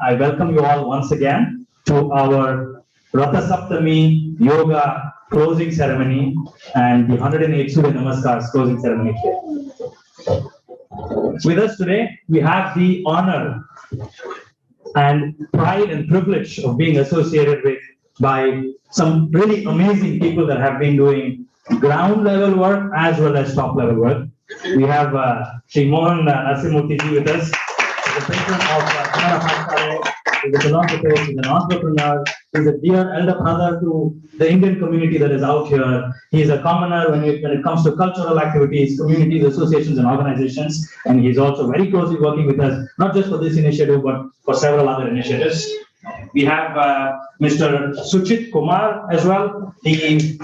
I welcome you all once again to our Ratha Saptami Yoga closing ceremony and the 108 Surya Namaskars closing ceremony today. With us today, we have the honor and pride and privilege of being associated with by some really amazing people that have been doing ground level work as well as top level work. We have Sri Mohan Narasimurthy ji with us, the patron of Kannada Bhasha. He's a philosopher, he's an entrepreneur, he's a dear elder brother to the Indian community that is out here. He's a commoner when it comes to cultural activities, communities, associations, and organizations. And he's also very closely working with us, not just for this initiative, but for several other initiatives. We have Mr. Suchit Kumar as well. He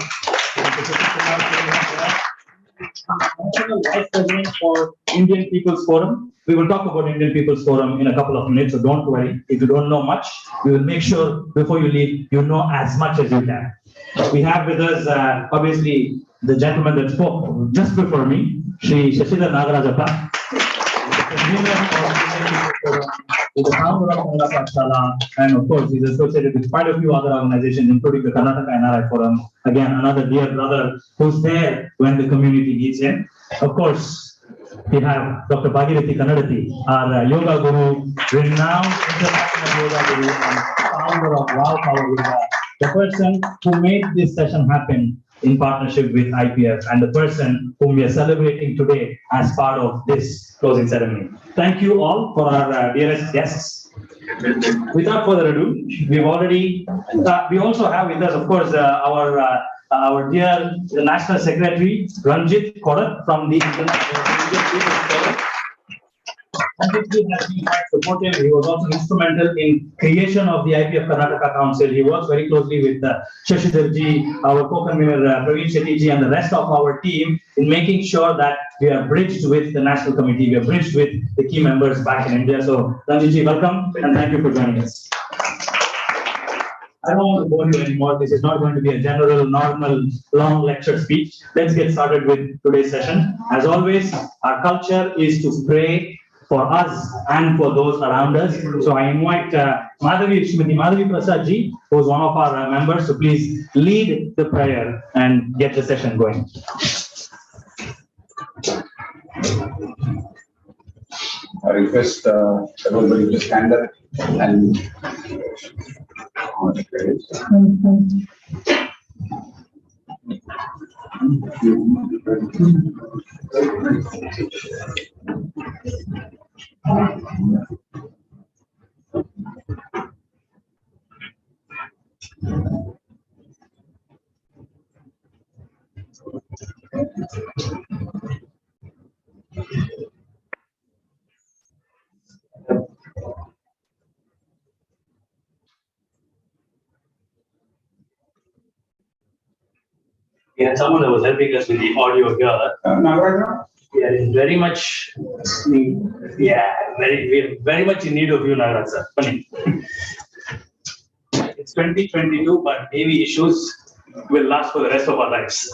National Vice President for Indian People's Forum. We will talk about Indian People's Forum in a couple of minutes, so don't worry. If you don't know much, we will make sure before you leave, you know as much as you can. We have with us, obviously, the gentleman that spoke just before me, Sri Shashidhar Nagarajappa. He's the founder of Kannada Bhasha, and of course, he's associated with quite a few other organizations, including the Karnataka NRI Forum. Again, another dear brother who's there when the community needs him. Of course, we have Dr. Bhagirathi Kannadati, our yoga guru, renowned international yoga guru, and founder of Wow Power Yoga, the person who made this session happen in partnership with IPF, and the person whom we are celebrating today as part of this closing ceremony. Thank you all for our dearest guests. Without further ado, we also have with us, of course, our dear National Secretary, Ranjit Korat from the Indian People's Forum. Ranjit has been quite supportive. He was also instrumental in creation of the IPF Karnataka Council. He works very closely with Shashidhar ji, our co-convener Praveen Shetty ji, and the rest of our team in making sure that we are bridged with the national committee, we are bridged with the key members back in India. So, Ranjit ji, welcome and thank you for joining us. I don't want to bore you anymore. This is not going to be a general, normal, long lecture speech. Let's get started with today's session. As always, our culture is to pray for us and for those around us. So I invite Madhavi Prasad ji, who is one of our members, to please lead the prayer and get the session going. I request everybody to stand up and We had someone that was helping us with the audio here. Yeah, it's very much, we're very much in need of you, Nagaraj sir. Funny. It's 2022, but maybe issues will last for the rest of our lives.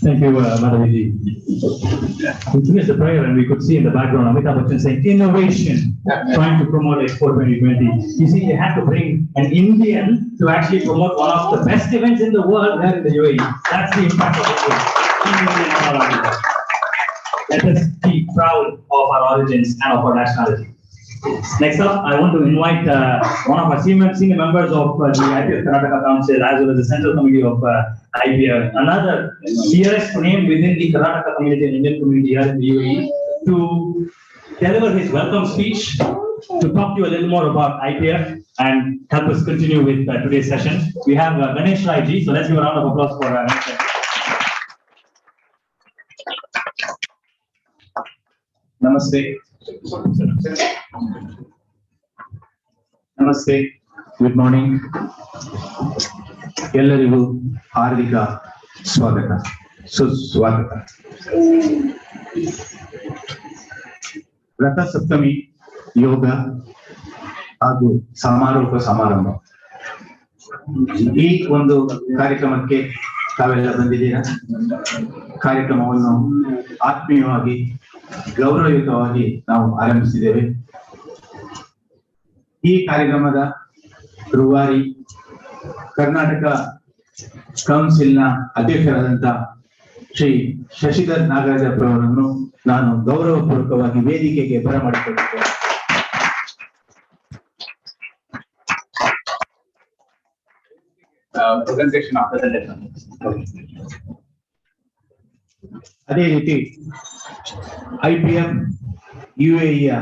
Thank you, Madhaviji. We finished the prayer and we could see in the background Amitabh Bachchan saying innovation, trying to promote Expo 2020. You see, they had to bring an Indian to actually promote one of the best events in the world there in the UAE. That's the impact of India. Let us be proud of our origins and of our nationality. Next up, I want to invite one of our senior members of the IPF Karnataka Council as well as the Central Committee of IPF, another dearest name within the Karnataka community and Indian community here in the UAE, to deliver his welcome speech, to talk to you a little more about IPF and help us continue with today's session. We have Ganesh Rai ji, so let's give a round of applause for Ganesh Rai. Namaste. ನಮಸ್ತೆ, good morning. ಎಲ್ಲರಿಗೂ ಹಾರ್ದಿಕ ಸ್ವಾಗತ, ಸುಸ್ವಾಗತ. ರಥಸಪ್ತಮಿ ಯೋಗ ಹಾಗೂ ಸಮಾರೋಪ ಸಮಾರಂಭ, ಈ ಒಂದು ಕಾರ್ಯಕ್ರಮಕ್ಕೆ ತಾವೆಲ್ಲ ಬಂದಿದ್ದೀರಾ. ಕಾರ್ಯಕ್ರಮವನ್ನು ಆತ್ಮೀಯವಾಗಿ ಗೌರವಯುತವಾಗಿ ನಾವು ಆರಂಭಿಸಿದ್ದೇವೆ. ಈ ಕಾರ್ಯಕ್ರಮದ ರೂವಾರಿ ಕರ್ನಾಟಕ ಕೌನ್ಸಿಲ್ನ ಅಧ್ಯಕ್ಷರಾದಂತ ಶ್ರೀ ಶಶಿಧರ್ ನಾಗರಾಜಪ್ಪರವರನ್ನು ನಾನು ಗೌರವಪೂರ್ವಕವಾಗಿ ವೇದಿಕೆಗೆ ಬರಮಾಡಿಕೊಂಡಿದ್ದೇನೆ. Presentation after the lesson. ಅದೇ ರೀತಿ IPF UAE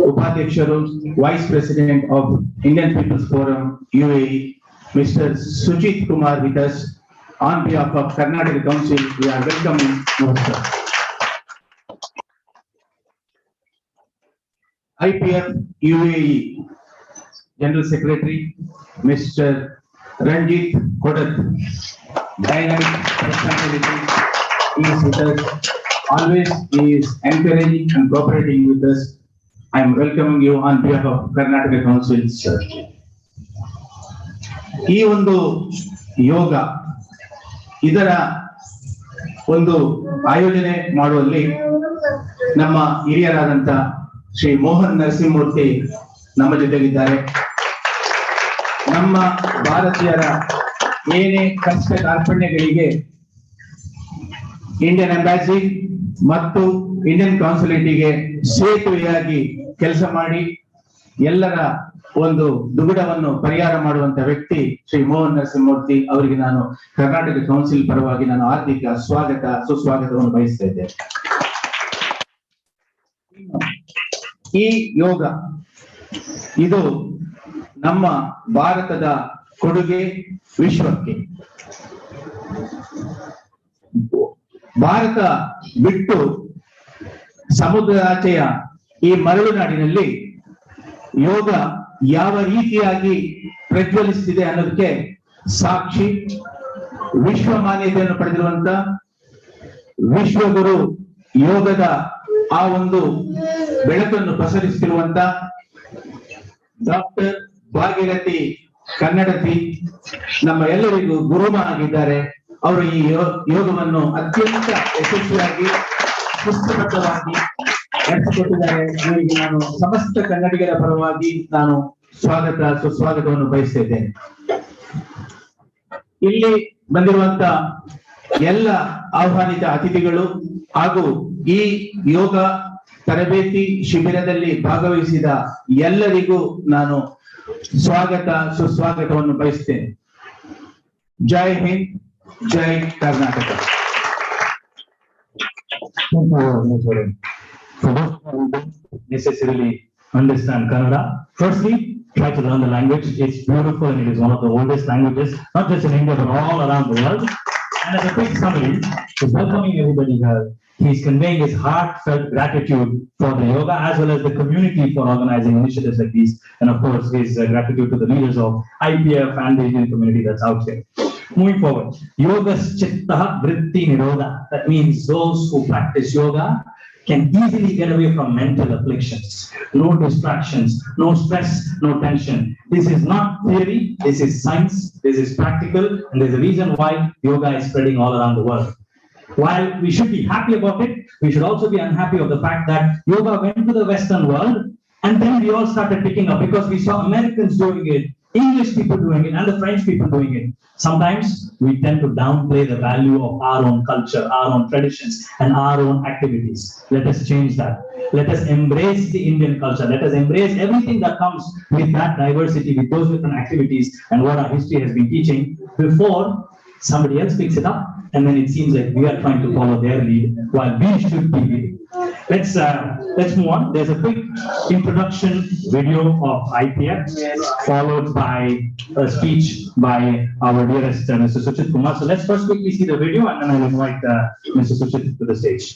ಉಪಾಧ್ಯಕ್ಷರು, vice president of Indian people's forum UAE, mister Sujit Kumar with us on behalf of Karnataka Council. We are welcoming Mr. IPF UAE General Secretary Mr. Ranjit Kodat, dynamic personality, he is with us. Always he is encouraging and cooperating with us. I am welcoming you on behalf of Karnataka Council, sir. ಈ ಒಂದು ಯೋಗ ಇದರ ಒಂದು ಆಯೋಜನೆ ಮಾಡುವಲ್ಲಿ ನಮ್ಮ ಹಿರಿಯರಾದಂತ ಶ್ರೀ ಮೋಹನ್ ನರಸಿಂಹಮೂರ್ತಿ ನಮ್ಮ ಜೊತೆಗಿದ್ದಾರೆ. ನಮ್ಮ ಭಾರತೀಯರ ಏನೇ ಕಷ್ಟ ಕಾರ್ಪಣ್ಯಗಳಿಗೆ ಇಂಡಿಯನ್ ಎಂಬಾಸಿ ಮತ್ತು ಇಂಡಿಯನ್ ಕಾನ್ಸುಲೇಟಿಗೆ ಸೇತುವೆಯಾಗಿ ಕೆಲಸ ಮಾಡಿ ಎಲ್ಲರ ಒಂದು ದುಗುಡವನ್ನು ಪರಿಹಾರ ಮಾಡುವಂತ ವ್ಯಕ್ತಿ ಶ್ರೀ ಮೋಹನ್ ನರಸಿಂಹಮೂರ್ತಿ ಅವರಿಗೆ ನಾನು ಕರ್ನಾಟಕ ಕೌನ್ಸಿಲ್ ಪರವಾಗಿ ನಾನು ಹಾರ್ದಿಕ ಸ್ವಾಗತ ಸುಸ್ವಾಗತವನ್ನು ಬಯಸ್ತಾ ಇದ್ದೇನೆ. ಈ ಯೋಗ ಇದು ನಮ್ಮ ಭಾರತದ ಕೊಡುಗೆ ವಿಶ್ವಕ್ಕೆ. ಭಾರತ ಬಿಟ್ಟು ಸಮುದ್ರಾಚೆಯ ಈ ಮರಳುನಾಡಿನಲ್ಲಿ ಯೋಗ ಯಾವ ರೀತಿಯಾಗಿ ಪ್ರಜ್ವಲಿಸುತ್ತಿದೆ ಅನ್ನೋದಕ್ಕೆ ಸಾಕ್ಷಿ ವಿಶ್ವ ಮಾನ್ಯತೆಯನ್ನು ಪಡೆದಿರುವಂತ ವಿಶ್ವಗುರು ಯೋಗದ ಆ ಒಂದು ಬೆಳಕನ್ನು ಪಸರಿಸುತ್ತಿರುವಂತ ಡಾಕ್ಟರ್ ಭಾಗೀರಥಿ ಕನ್ನಡತಿ ನಮ್ಮ ಎಲ್ಲರಿಗೂ ಗುರುಮಾಗಿದ್ದಾರೆ. ಅವರು ಈ ಯೋಗವನ್ನು ಅತ್ಯಂತ ಯಶಸ್ವಿಯಾಗಿ ಪುಸ್ತಕಬದ್ಧವಾಗಿ ನಡೆಸಿಕೊಟ್ಟಿದ್ದಾರೆ. ಇವರಿಗೆ ನಾನು ಸಮಸ್ತ ಕನ್ನಡಿಗರ ಪರವಾಗಿ ನಾನು ಸುಸ್ವಾಗತವನ್ನು ಬಯಸ್ತಾ ಇದ್ದೇನೆ. ಇಲ್ಲಿ ಬಂದಿರುವಂತ ಎಲ್ಲ ಆಹ್ವಾನಿತ ಅತಿಥಿಗಳು ಹಾಗೂ ಈ ಯೋಗ ತರಬೇತಿ ಶಿಬಿರದಲ್ಲಿ ಭಾಗವಹಿಸಿದ ಎಲ್ಲರಿಗೂ ನಾನು ಸುಸ್ವಾಗತವನ್ನು ಬಯಸ್ತೇನೆ. ಜೈ ಹಿಂದ್, ಜೈ Karnataka. For those who don't necessarily understand Kannada, firstly, try to learn the language. It's beautiful and it is one of the oldest languages, not just in India, but all around the world. And as a quick summary, he's welcoming everybody here. He's conveying his heartfelt gratitude for the yoga as well as the community for organizing initiatives like these. And of course, his gratitude to the leaders of IPF and the Indian community that's out here. Moving forward, yoga chitta vritti nirodha. That means those who practice yoga can easily get away from mental afflictions. No distractions, no stress, no tension. This is not theory, this is science, this is practical, and there's a reason why yoga is spreading all around the world. while we should be happy about it, we should also be unhappy of the fact that yoga went to the Western world and then we all started picking up because we saw Americans doing it, English people doing it, and the French people doing it. Sometimes we tend to downplay the value of our own culture, our own traditions, and our own activities. Let us change that. Let us embrace the Indian culture. Let us embrace everything that comes with that diversity, with those different activities, and what our history has been teaching before somebody else picks it up, and then it seems like we are trying to follow their lead while we should be leading. Let's move on. There's a quick introduction video of IPF, followed by a speech by our dearest Mr. Suchit Kumar. So let's first quickly see the video, and then I'll invite Mr. Suchit to the stage.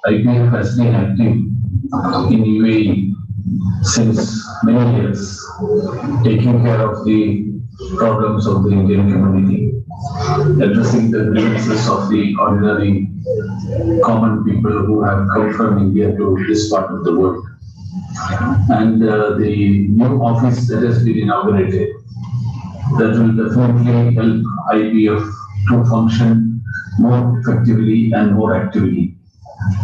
IPF has been active in UAE since many years, taking care of the problems of the Indian community, addressing the grievances of the ordinary common people who have come from India to this part of the world. And the new office that has been inaugurated, that will definitely help IPF to function more effectively and more actively,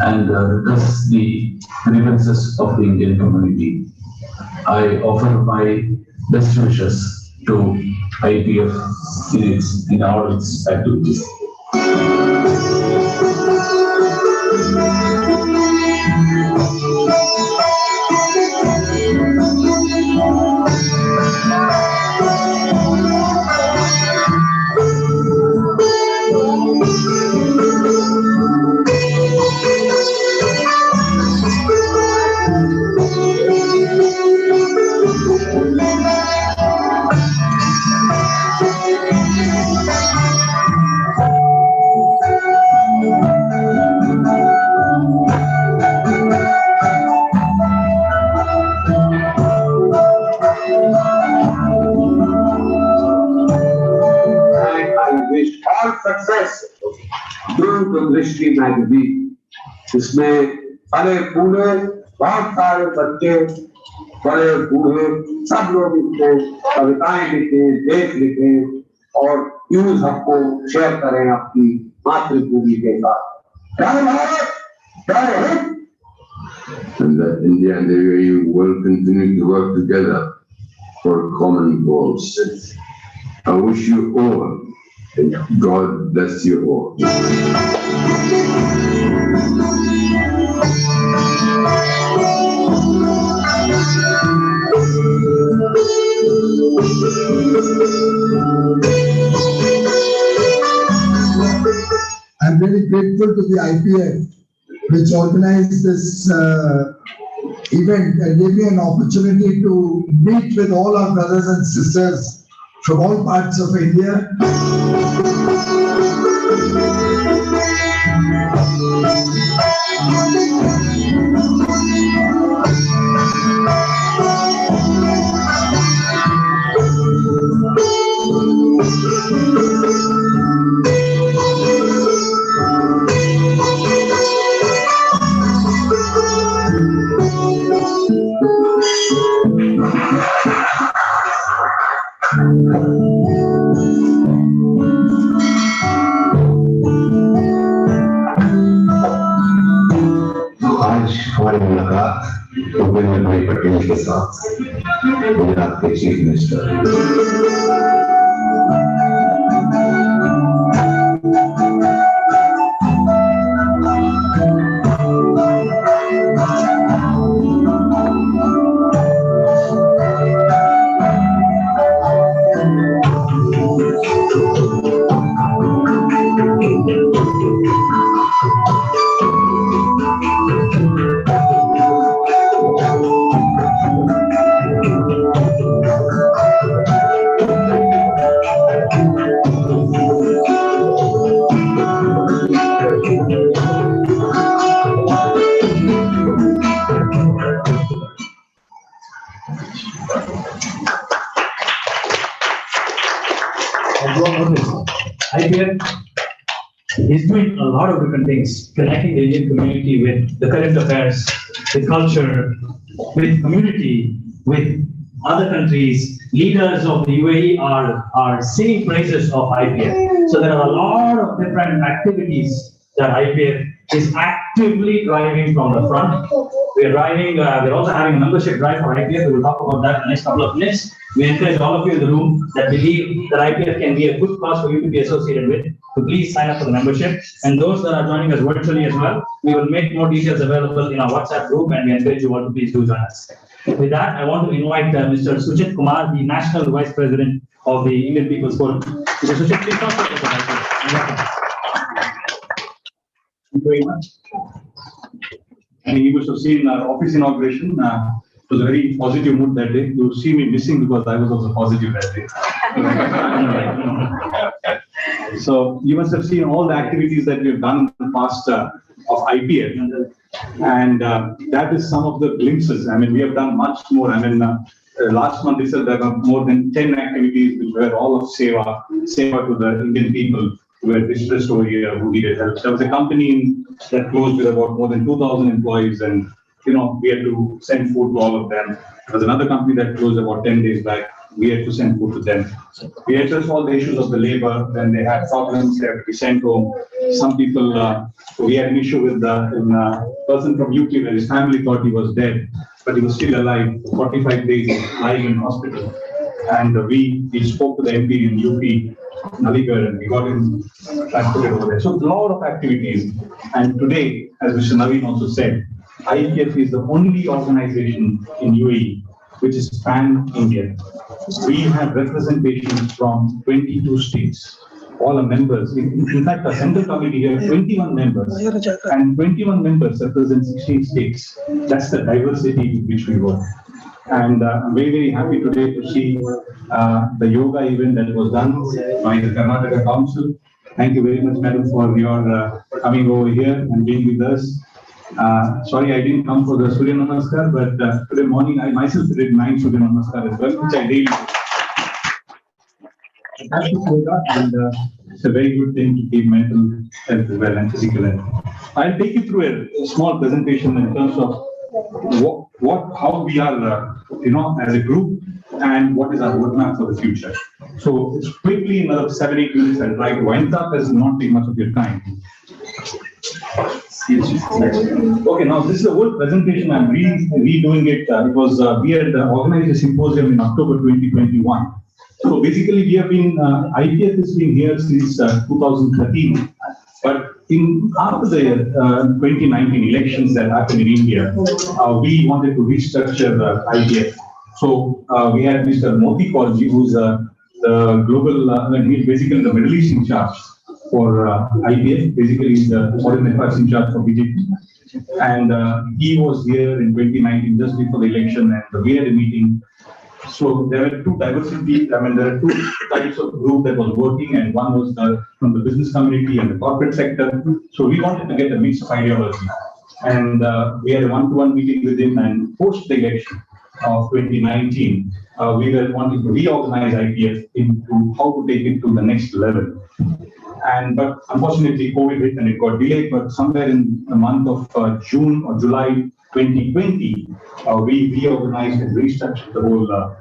and thus the grievances of the Indian community. I offer my best wishes to IPF in all its activities. all success through the Drishti magazine. इसमें बड़े बूढ़े बहुत सारे बच्चे बड़े बूढ़े सब लोग इसको कविताएं लिखे लेख लिखे और न्यूज हमको शेयर करें अपनी मातृभूमि के साथ। And that India and the UAE will continue to work together for common goals. I wish you all, and God bless you all. I'm very grateful to the IPF, which organized this event and gave me an opportunity to meet with all our brothers and sisters from all parts of India. हमारी मुलाकात भूपेंद्र भाई पटेल के साथ, गुजरात के chief minister. IPF is doing a lot of different things, connecting the Indian community with the current affairs, with culture, with community, with other countries. Leaders of the UAE are singing praises of IPF. So there are a lot of different activities that IPF is actively driving from the front. We're also having a membership drive for IPF. We will talk about that in the next couple of minutes. We encourage all of you in the room that believe that IPF can be a good cause for you to be associated with. So please sign up for the membership. And those that are joining us virtually as well, we will make more details available in our WhatsApp group, and we encourage you all to please do join us. With that, I want to invite Mr. Sujit Kumar, the National Vice President of the Indian People's Forum. Mr. Sujit, please talk to us about IPF. Thank you very much. And you must have seen our office inauguration. It was a very positive mood that day. You see me missing because I was also positive that day. So you must have seen all the activities that we've done in the past of IPF. And that is some of the glimpses. I mean, we have done much more. I mean, last month itself, there were more than 10 activities which were all of Seva to the Indian people who were distressed over here, who needed help. There was a company that closed with about more than 2,000 employees, and we had to send food to all of them. There was another company that closed about 10 days back. we had to send food to them. We addressed all the issues of the labor. When they had problems, they had to be sent home. Some people, we had an issue with a person from UP where his family thought he was dead, but he was still alive. 45 days lying in hospital. And we spoke to the MP in UP, Aligarh, and we got him transported over there. So a lot of activities. And today, as Mr. Naveen also said, IPF is the only organization in UAE which is pan-Indian. We have representations from 22 states. All are members. In fact, our central committee here, 21 members, and 21 members represent 16 states. That's the diversity in which we work. And I'm very, very happy today to see the yoga event that was done by the Karnataka Council. Thank you very much, madam, for your coming over here and being with us. Sorry, I didn't come for the Surya Namaskar, but today morning I myself did 9 Surya Namaskar as well, which I daily do. And it's a very good thing to keep mental health as well and physical health. I'll take you through a small presentation in terms of how we are, as a group, and what is our roadmap for the future. So it's quickly in another 7-8 minutes. I'll try to wind up as not take much of your time. Okay, now this is the whole presentation. I'm redoing it. It was we had organized a symposium in October 2021. So basically, we have been IPF has been here since 2013. But after the 2019 elections that happened in India, we wanted to restructure the IPF. So we had Mr. Moti Kaurji, who's the global, he's basically the Middle East in charge for IPF. Basically, he's the foreign affairs in charge for BJP. And he was here in 2019, just before the election, and we had a meeting. So there were two diversity, there are two types of group that was working, and one was from the business community and the corporate sector. So we wanted to get a mix of ideology. And we had a one-to-one meeting with him, and post the election of 2019, we were wanting to reorganize IPF into how to take it to the next level. But unfortunately, COVID hit and it got delayed. But somewhere in the month of June or July 2020, we reorganized and restructured the whole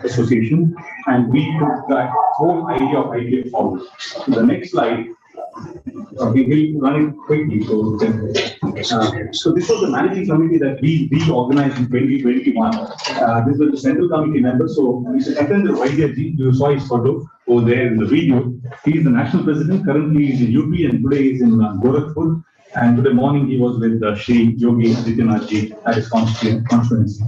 association, and we took that whole idea of IPF forward. So the next slide, we will run it quickly. So this was the managing committee that we reorganized in 2021. This was the central committee member. So Mr. Chetendra Vaidyaji, you saw his photo over there in the video. He is the national president. Currently, he is in UP, and today he is in Gorakhpur. And today morning he was with Shri Yogi Adityanathji at his constituency.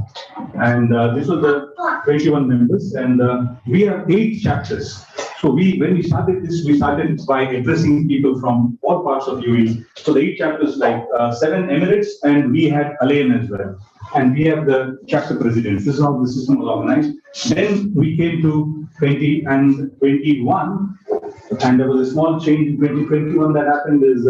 And this was the 21 members, and we have 8 chapters. So when we started this, we started by addressing people from all parts of UAE. So the 8 chapters, like 7 emirates, and we had Alain as well. And we have the chapter presidents. This is how the system was organized. Then we came to 20 and 21, and there was a small change in 2021 that happened is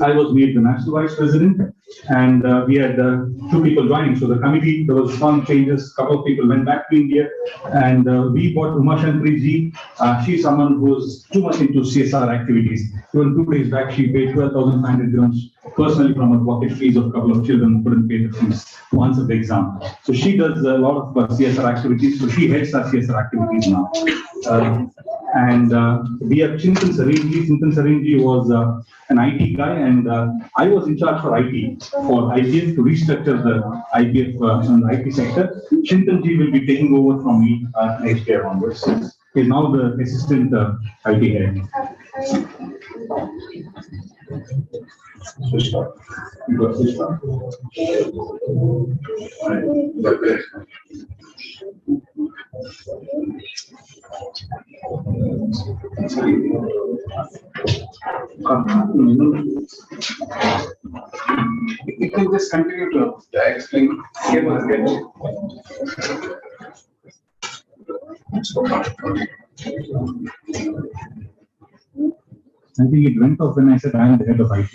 I was made the national vice president, and we had 2 people joining. So the committee, there was some changes. A couple of people went back to India, and we brought Uma Shankari ji. She's someone who's too much into CSR activities. Even 2 days back, she paid 12,500 dirhams personally from her pocket fees of a couple of children who couldn't pay the fees to answer the exam. So she does a lot of CSR activities. So she heads our CSR activities now. And we have Chintan Sarinji. Chintan Sarinji was an IT guy, and I was in charge for IT, for IPF, to restructure the IPF in the IT sector. Chintanji will be taking over from me next year onwards. He is now the assistant IT head. Switch off. You got switched off. You can just continue to explain. I think it went off when I said I am the head of IT.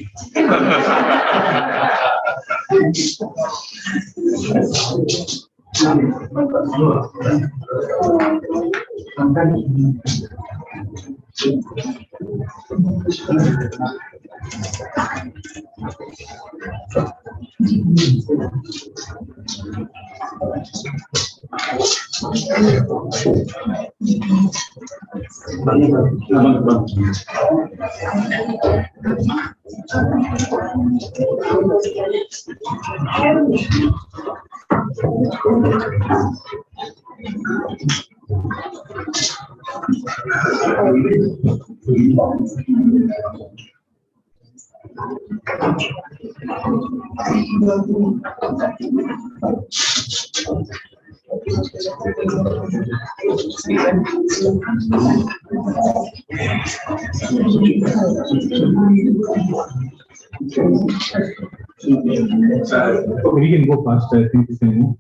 Okay, we can go faster. I think we can move.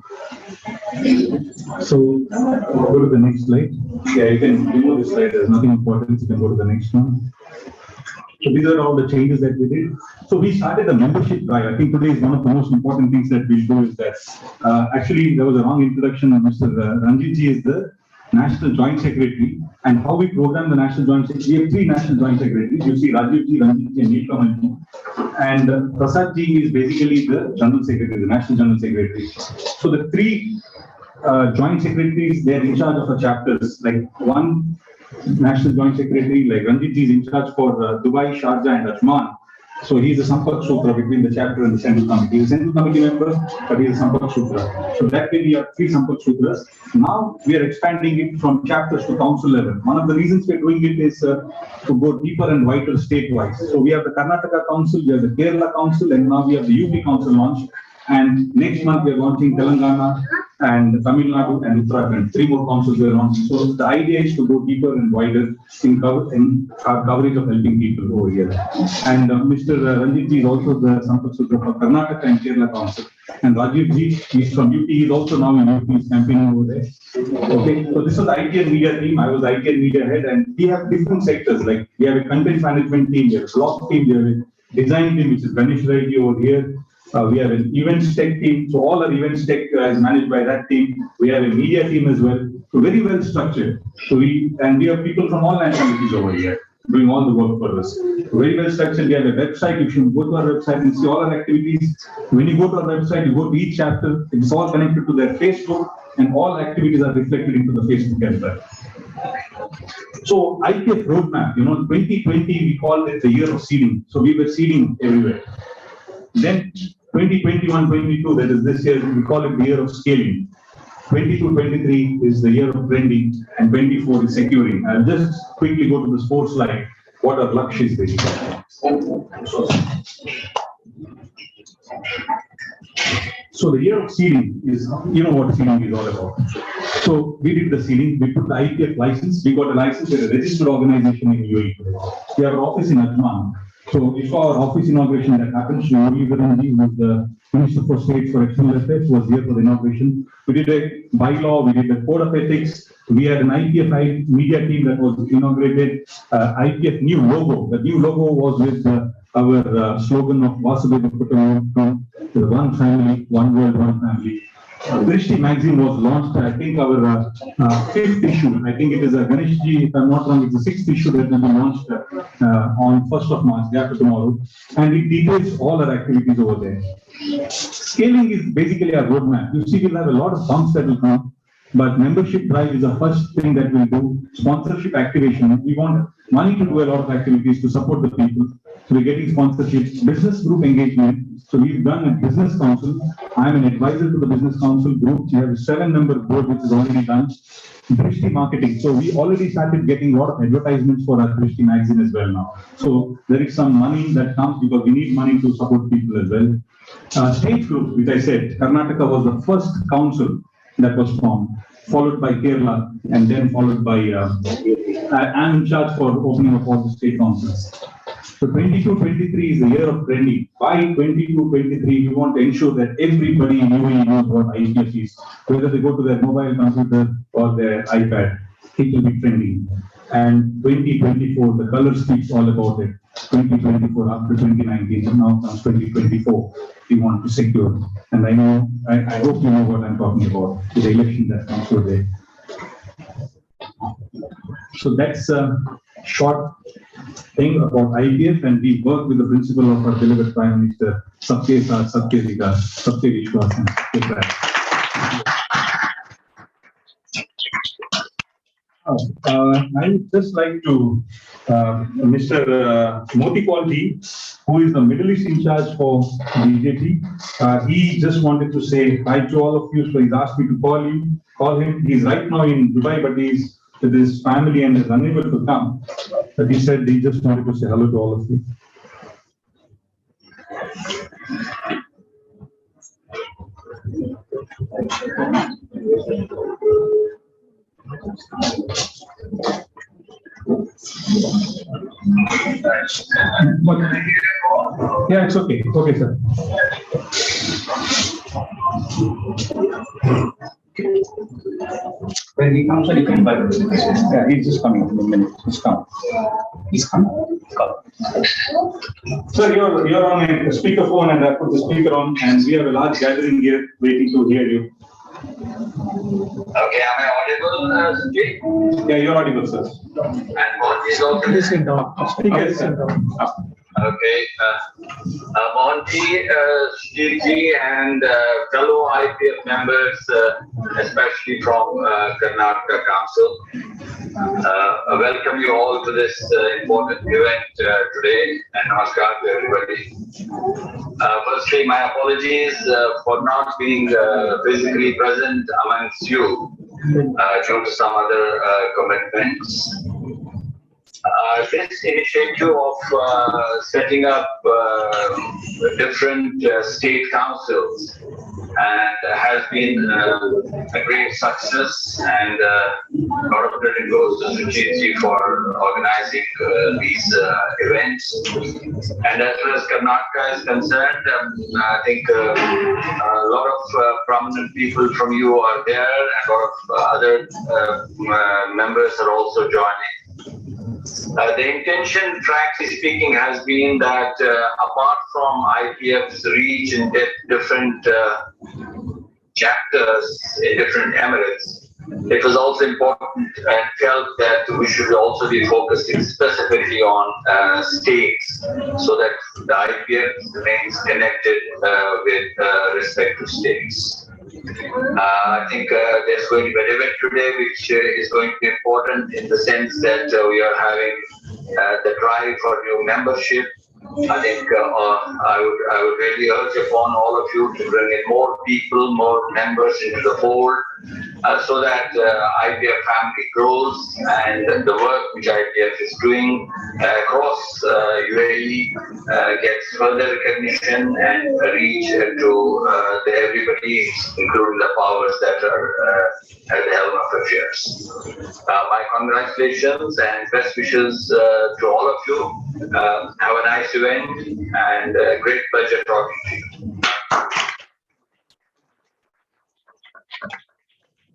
So go to the next slide. Yeah, you can remove this slide. There's nothing important. You can go to the next one. So these are all the changes that we did. So we started the membership drive. I think today is one of the most important things that we'll do is that actually there was a wrong introduction. Mr. Ranjit ji is the National Joint Secretary, and how we program the National Joint Secretary. We have three National Joint Secretaries. You see Rajiv ji, Ranjit ji, and Neelkamal ji. And Prasad ji is basically the General Secretary, the National General Secretary. So the three Joint Secretaries, they're in charge of the chapters. Like one National Joint Secretary, like Ranjit ji is in charge for Dubai, Sharjah, and Ajman. So he's a Sampak Sutra between the chapter and the Central Committee. He's a Central Committee member, but he's a Sampak Sutra. So that way we have three Sampak Sutras. Now we are expanding it from chapters to council level. One of the reasons we're doing it is to go deeper and wider state-wise. So we have the Karnataka Council, we have the Kerala Council, and now we have the UP Council launched. And next month we are launching Telangana and Tamil Nadu and Uttarakhand. Three more councils we are launching. So the idea is to go deeper and wider in our coverage of helping people over here. And Mr. Ranjit ji is also the Sampak Sutra for Karnataka and Kerala Council. And Rajiv ji is from UP. He is also now in UP. He is campaigning over there. Okay. So this was the IT and media team. I was the IT and media head, and we have different sectors. Like we have a content management team, we have a blog team, we have a design team, which is Ganesh Reddy over here. We have an events tech team, so all our events tech is managed by that team. We have a media team as well, so very well structured. So we have people from all nationalities over here doing all the work for us. Very well structured. We have a website. You should go to our website and see all our activities. When you go to our website, you go to each chapter. It's all connected to their Facebook, and all activities are reflected into the Facebook as well. So IPF Roadmap, 2020 we called it the year of seeding. So we were seeding everywhere. Then 2021, 22, that is this year, we call it the year of scaling. 22, 23 is the year of trending, and 24 is securing. I'll just quickly go to the sports slide. What are Lakshis basically? So the year of seeding is, what seeding is all about. So we did the seeding, we put the IPF license, we got a license, we're a registered organization in UAE. We have an office in Ajman. So we saw our office inauguration that happened. Shri Murugaran, who was the Minister for State for External Affairs, was here for the inauguration. We did a bylaw, we did a code of ethics. We had an IPF media team that was inaugurated. IPF new logo. The new logo was with our slogan of Vasudeva Kutumbakam, one family, one world, one family. Drishti magazine was launched, I think our fifth issue. I think it is a Ganeshji, if I'm not wrong, it's the sixth issue that will be launched on 1st of March, day after tomorrow. And it details all our activities over there. Scaling is basically our roadmap. You see, we'll have a lot of bumps that will come, but membership drive is the first thing that we'll do. Sponsorship activation. We want money to do a lot of activities to support the people. So we're getting sponsorships, business group engagement. So we've done a business council. I'm an advisor to the business council group. We have a 7-member board which is already done. Drishti marketing. So we already started getting a lot of advertisements for our Drishti magazine as well now. So there is some money that comes because we need money to support people as well. State group, which I said, Karnataka was the first council that was formed, followed by Kerala, and then followed by, I'm in charge for opening up all the state councils. So 22-23 is the year of trending. By 22-23, we want to ensure that everybody in UAE knows what IPF is. Whether they go to their mobile computer or their iPad, it will be trending. And 2024, the color speaks all about it. 2024 after 2019, and now comes 2024. We want to secure. And I hope you know what I'm talking about, the election that comes today. So that's a short thing about IPF, and we work with the principle of our beloved Prime Minister, Sabke Saath, Sabke Vikas, Sabke Vishwas, and Sabke Prayas. I would just like to, Mr. Moti Kwalji, who is the Middle East in charge for BJP, he just wanted to say hi to all of you, so he's asked me to call him. He's right now in Dubai, but he's with his family and is unable to come. But he said he just wanted to say hello to all of you. Yeah, it's okay. Okay, sir. When he comes, he can buy. Yeah, he's just coming in a minute. He's coming. He's coming. Sir, you're on a speakerphone and I put the speaker on, and we have a large gathering here waiting to hear you. Okay, am I audible, Jay? Yeah, you're audible, sir. And Monty is also. Speaker, sir. Okay, Monty, Steve and fellow IPF members, especially from Karnataka Council, welcome you all to this important event today, and namaskar to everybody. Firstly, my apologies for not being physically present amongst you due to some other commitments. This initiative of setting up different state councils and has been a great success, and a lot of credit goes to Suchitji for organizing these events. And as far as Karnataka is concerned, I think a lot of prominent people from you are there, and a lot of other members are also joining. The intention, frankly speaking, has been that apart from IPF's reach in different chapters in different emirates, it was also important and felt that we should also be focusing specifically on states, so that the IPF remains connected with respect to states. I think there's going to be an event today which is going to be important in the sense that we are having the drive for new membership. I think I would really urge upon all of you to bring in more people, more members into the fold, so that IPF family grows, and the work which IPF is doing across UAE gets further recognition and reach to everybody, including the powers that are at the helm of affairs. My congratulations and best wishes to all of you. Have a nice event, and great pleasure talking to you.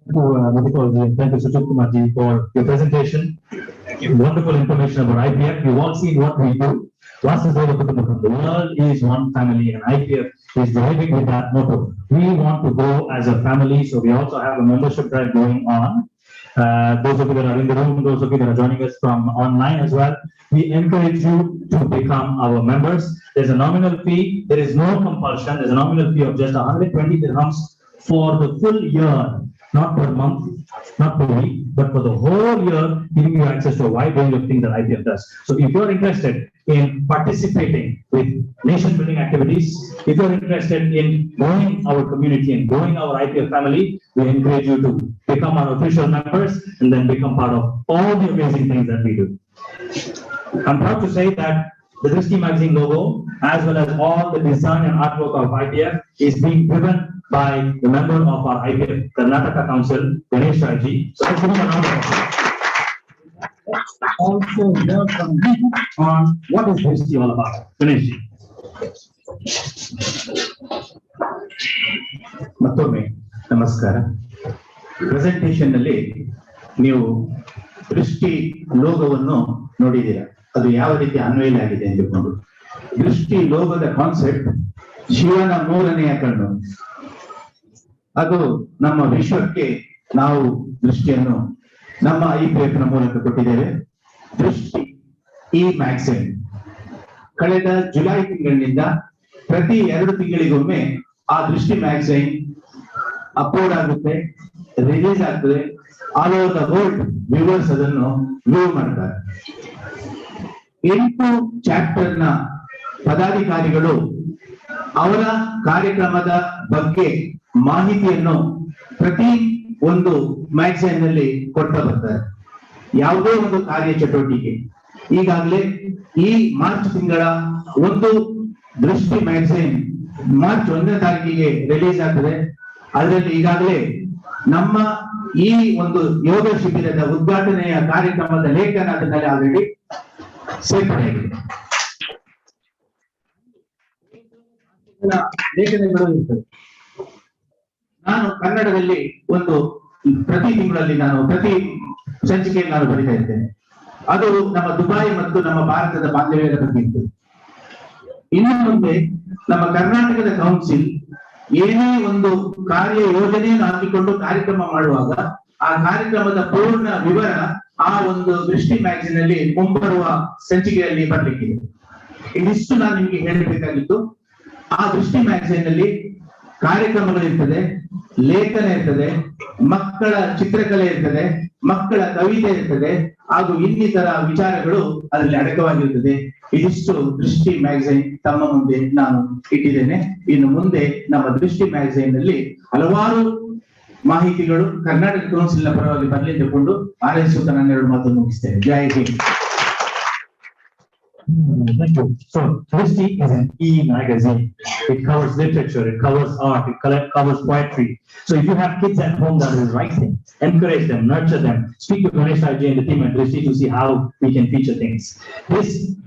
Thank you, Suchit Kumarji, for your presentation. Wonderful information about IPF. You've all seen what we do. The world is one family, and IPF is driving with that motto. We want to grow as a family, so we also have a membership drive going on. Those of you that are in the room, those of you that are joining us from online as well, we encourage you to become our members. There's a nominal fee. There is no compulsion. There's a nominal fee of just 120 dirhams for the full year. Not per month, not per week, but for the whole year, giving you access to a wide range of things that IPF does. So if you're interested in participating with nation building activities, if you're interested in growing our community and growing our IPF family, we encourage you to become our official members and then become part of all the amazing things that we do. I'm proud to say that the Drishti magazine logo, as well as all the design and artwork of IPF, is being driven by the member of our IPF Karnataka Council, Ganesh Raji. So let's give him a round of applause. Also learn from him on what is Drishti all about. Ganesh ji. ಮತ್ತೊಮ್ಮೆ ನಮಸ್ಕಾರ. Presentation ನಲ್ಲಿ ನೀವು ದೃಷ್ಟಿ ಲೋಗವನ್ನು ನೋಡಿದ್ದೀರಾ, ಅದು ಯಾವ ರೀತಿ ಅನ್ವಯ ಆಗಿದೆ ಎಂದುಕೊಂಡು. ದೃಷ್ಟಿ ಲೋಗದ ಕಾನ್ಸೆಪ್ಟ್ ಶಿವನ ಮೂರನೆಯ ಕಣ್ಣು. ಅದು ನಮ್ಮ ವಿಶ್ವಕ್ಕೆ ನಾವು ದೃಷ್ಟಿಯನ್ನು ನಮ್ಮ IPF ನ ಮೂಲಕ ಕೊಟ್ಟಿದ್ದೇವೆ. ದೃಷ್ಟಿ ಈ ಮ್ಯಾಗಝೈನ್ ಕಳೆದ ಜುಲೈ ತಿಂಗಳಿನಿಂದ ಪ್ರತಿ 2 ತಿಂಗಳಿಗೊಮ್ಮೆ ಆ ದೃಷ್ಟಿ ಮ್ಯಾಗಝೈನ್ ಅಪ್ಲೋಡ್ ಆಗುತ್ತೆ, ರಿಲೀಸ್ ಆಗ್ತದೆ. All over the world viewers ಅದನ್ನು ವ್ಯೂ ಮಾಡ್ತಾರೆ. 8 ಚಾಪ್ಟರ್ ನ ಪದಾಧಿಕಾರಿಗಳು ಅವರ ಕಾರ್ಯಕ್ರಮದ ಬಗ್ಗೆ ಮಾಹಿತಿಯನ್ನು ಪ್ರತಿ ಒಂದು ಮ್ಯಾಗಝೈನ್ ನಲ್ಲಿ ಕೊಡ್ತಾ ಬರ್ತಾರೆ. ಯಾವುದೇ ಒಂದು ಕಾರ್ಯ ಚಟುವಟಿಕೆ ಈಗಾಗಲೇ ಈ ಮಾರ್ಚ್ ತಿಂಗಳ ಒಂದು ದೃಷ್ಟಿ ಮ್ಯಾಗಝೈನ್ ಮಾರ್ಚ್ 1ನೇ ತಾರೀಕಿಗೆ ರಿಲೀಸ್ ಆಗ್ತದೆ. ಅದರಲ್ಲಿ ಈಗಾಗಲೇ ನಮ್ಮ ಈ ಒಂದು ಯೋಗ ಶಿಬಿರದ ಉದ್ಘಾಟನೆಯ ಕಾರ್ಯಕ್ರಮದ ಲೇಖನ ಅದರಲ್ಲಿ ಆಲ್ರೆಡಿ ಸೇರ್ಪಡೆಯಾಗಿದೆ. ಲೇಖನಗಳು ಇರ್ತದೆ. ನಾನು ಕನ್ನಡದಲ್ಲಿ ಒಂದು ಪ್ರತಿ ತಿಂಗಳಲ್ಲಿ ಪ್ರತಿ ಸಂಚಿಕೆಯಲ್ಲಿ ನಾನು ಬರೀತಾ ಇರ್ತೇನೆ. ಅದು ನಮ್ಮ ದುಬೈ ಮತ್ತು ನಮ್ಮ ಭಾರತದ ಬಾಂಧವ್ಯದ ಬಗ್ಗೆ ಇರ್ತದೆ. ಇನ್ನು ಮುಂದೆ ನಮ್ಮ ಕರ್ನಾಟಕದ ಕೌನ್ಸಿಲ್ ಏನೇ ಒಂದು ಕಾರ್ಯ ಯೋಜನೆಯನ್ನು ಹಾಕಿಕೊಂಡು ಕಾರ್ಯಕ್ರಮ ಮಾಡುವಾಗ ಆ ಕಾರ್ಯಕ್ರಮದ ಪೂರ್ಣ ವಿವರ ಆ ಒಂದು ದೃಷ್ಟಿ ಮ್ಯಾಗಝಿನ್ ಅಲ್ಲಿ ಮುಂಬರುವ ಸಂಚಿಕೆಯಲ್ಲಿ ಬರ್ಲಿಕ್ಕಿದೆ. ಇದಿಷ್ಟು ನಾನು ನಿಮಗೆ ಹೇಳಬೇಕಾಗಿತ್ತು. ಆ ದೃಷ್ಟಿ ಮ್ಯಾಗಝೈನ್ ಅಲ್ಲಿ ಕಾರ್ಯಕ್ರಮಗಳಿರ್ತದೆ, ಲೇಖನ ಇರ್ತದೆ, ಮಕ್ಕಳ ಚಿತ್ರಕಲೆ ಇರ್ತದೆ, ಮಕ್ಕಳ ಕವಿತೆ ಇರ್ತದೆ, ಹಾಗೂ ಇನ್ನಿತರ ವಿಚಾರಗಳು ಅದರಲ್ಲಿ ಅಡಕವಾಗಿರುತ್ತದೆ. ಇದಿಷ್ಟು ದೃಷ್ಟಿ ಮ್ಯಾಗಝೈನ್ ತಮ್ಮ ಮುಂದೆ ನಾನು ಇಟ್ಟಿದ್ದೇನೆ. ಇನ್ನು ಮುಂದೆ ನಮ್ಮ ದೃಷ್ಟಿ ಮ್ಯಾಗಝೈನ್ ನಲ್ಲಿ ಹಲವಾರು ಮಾಹಿತಿಗಳು ಕರ್ನಾಟಕ ಕೌನ್ಸಿಲ್ ನ ಪರವಾಗಿ ಬರಲಿ ಎಂದುಕೊಂಡು ಆರೈಸುತ್ತಾ ನಾನು 2 ಮಾತನ್ನು ಮುಗಿಸ್ತೇನೆ. ಜೈ Hind. Thank you. So, Drishti is an e-magazine. It covers literature, it covers art, it covers poetry. So, if you have kids at home that will write things, encourage them, nurture them, speak to Ganesh Raji and the team at Drishti to see how we can feature things.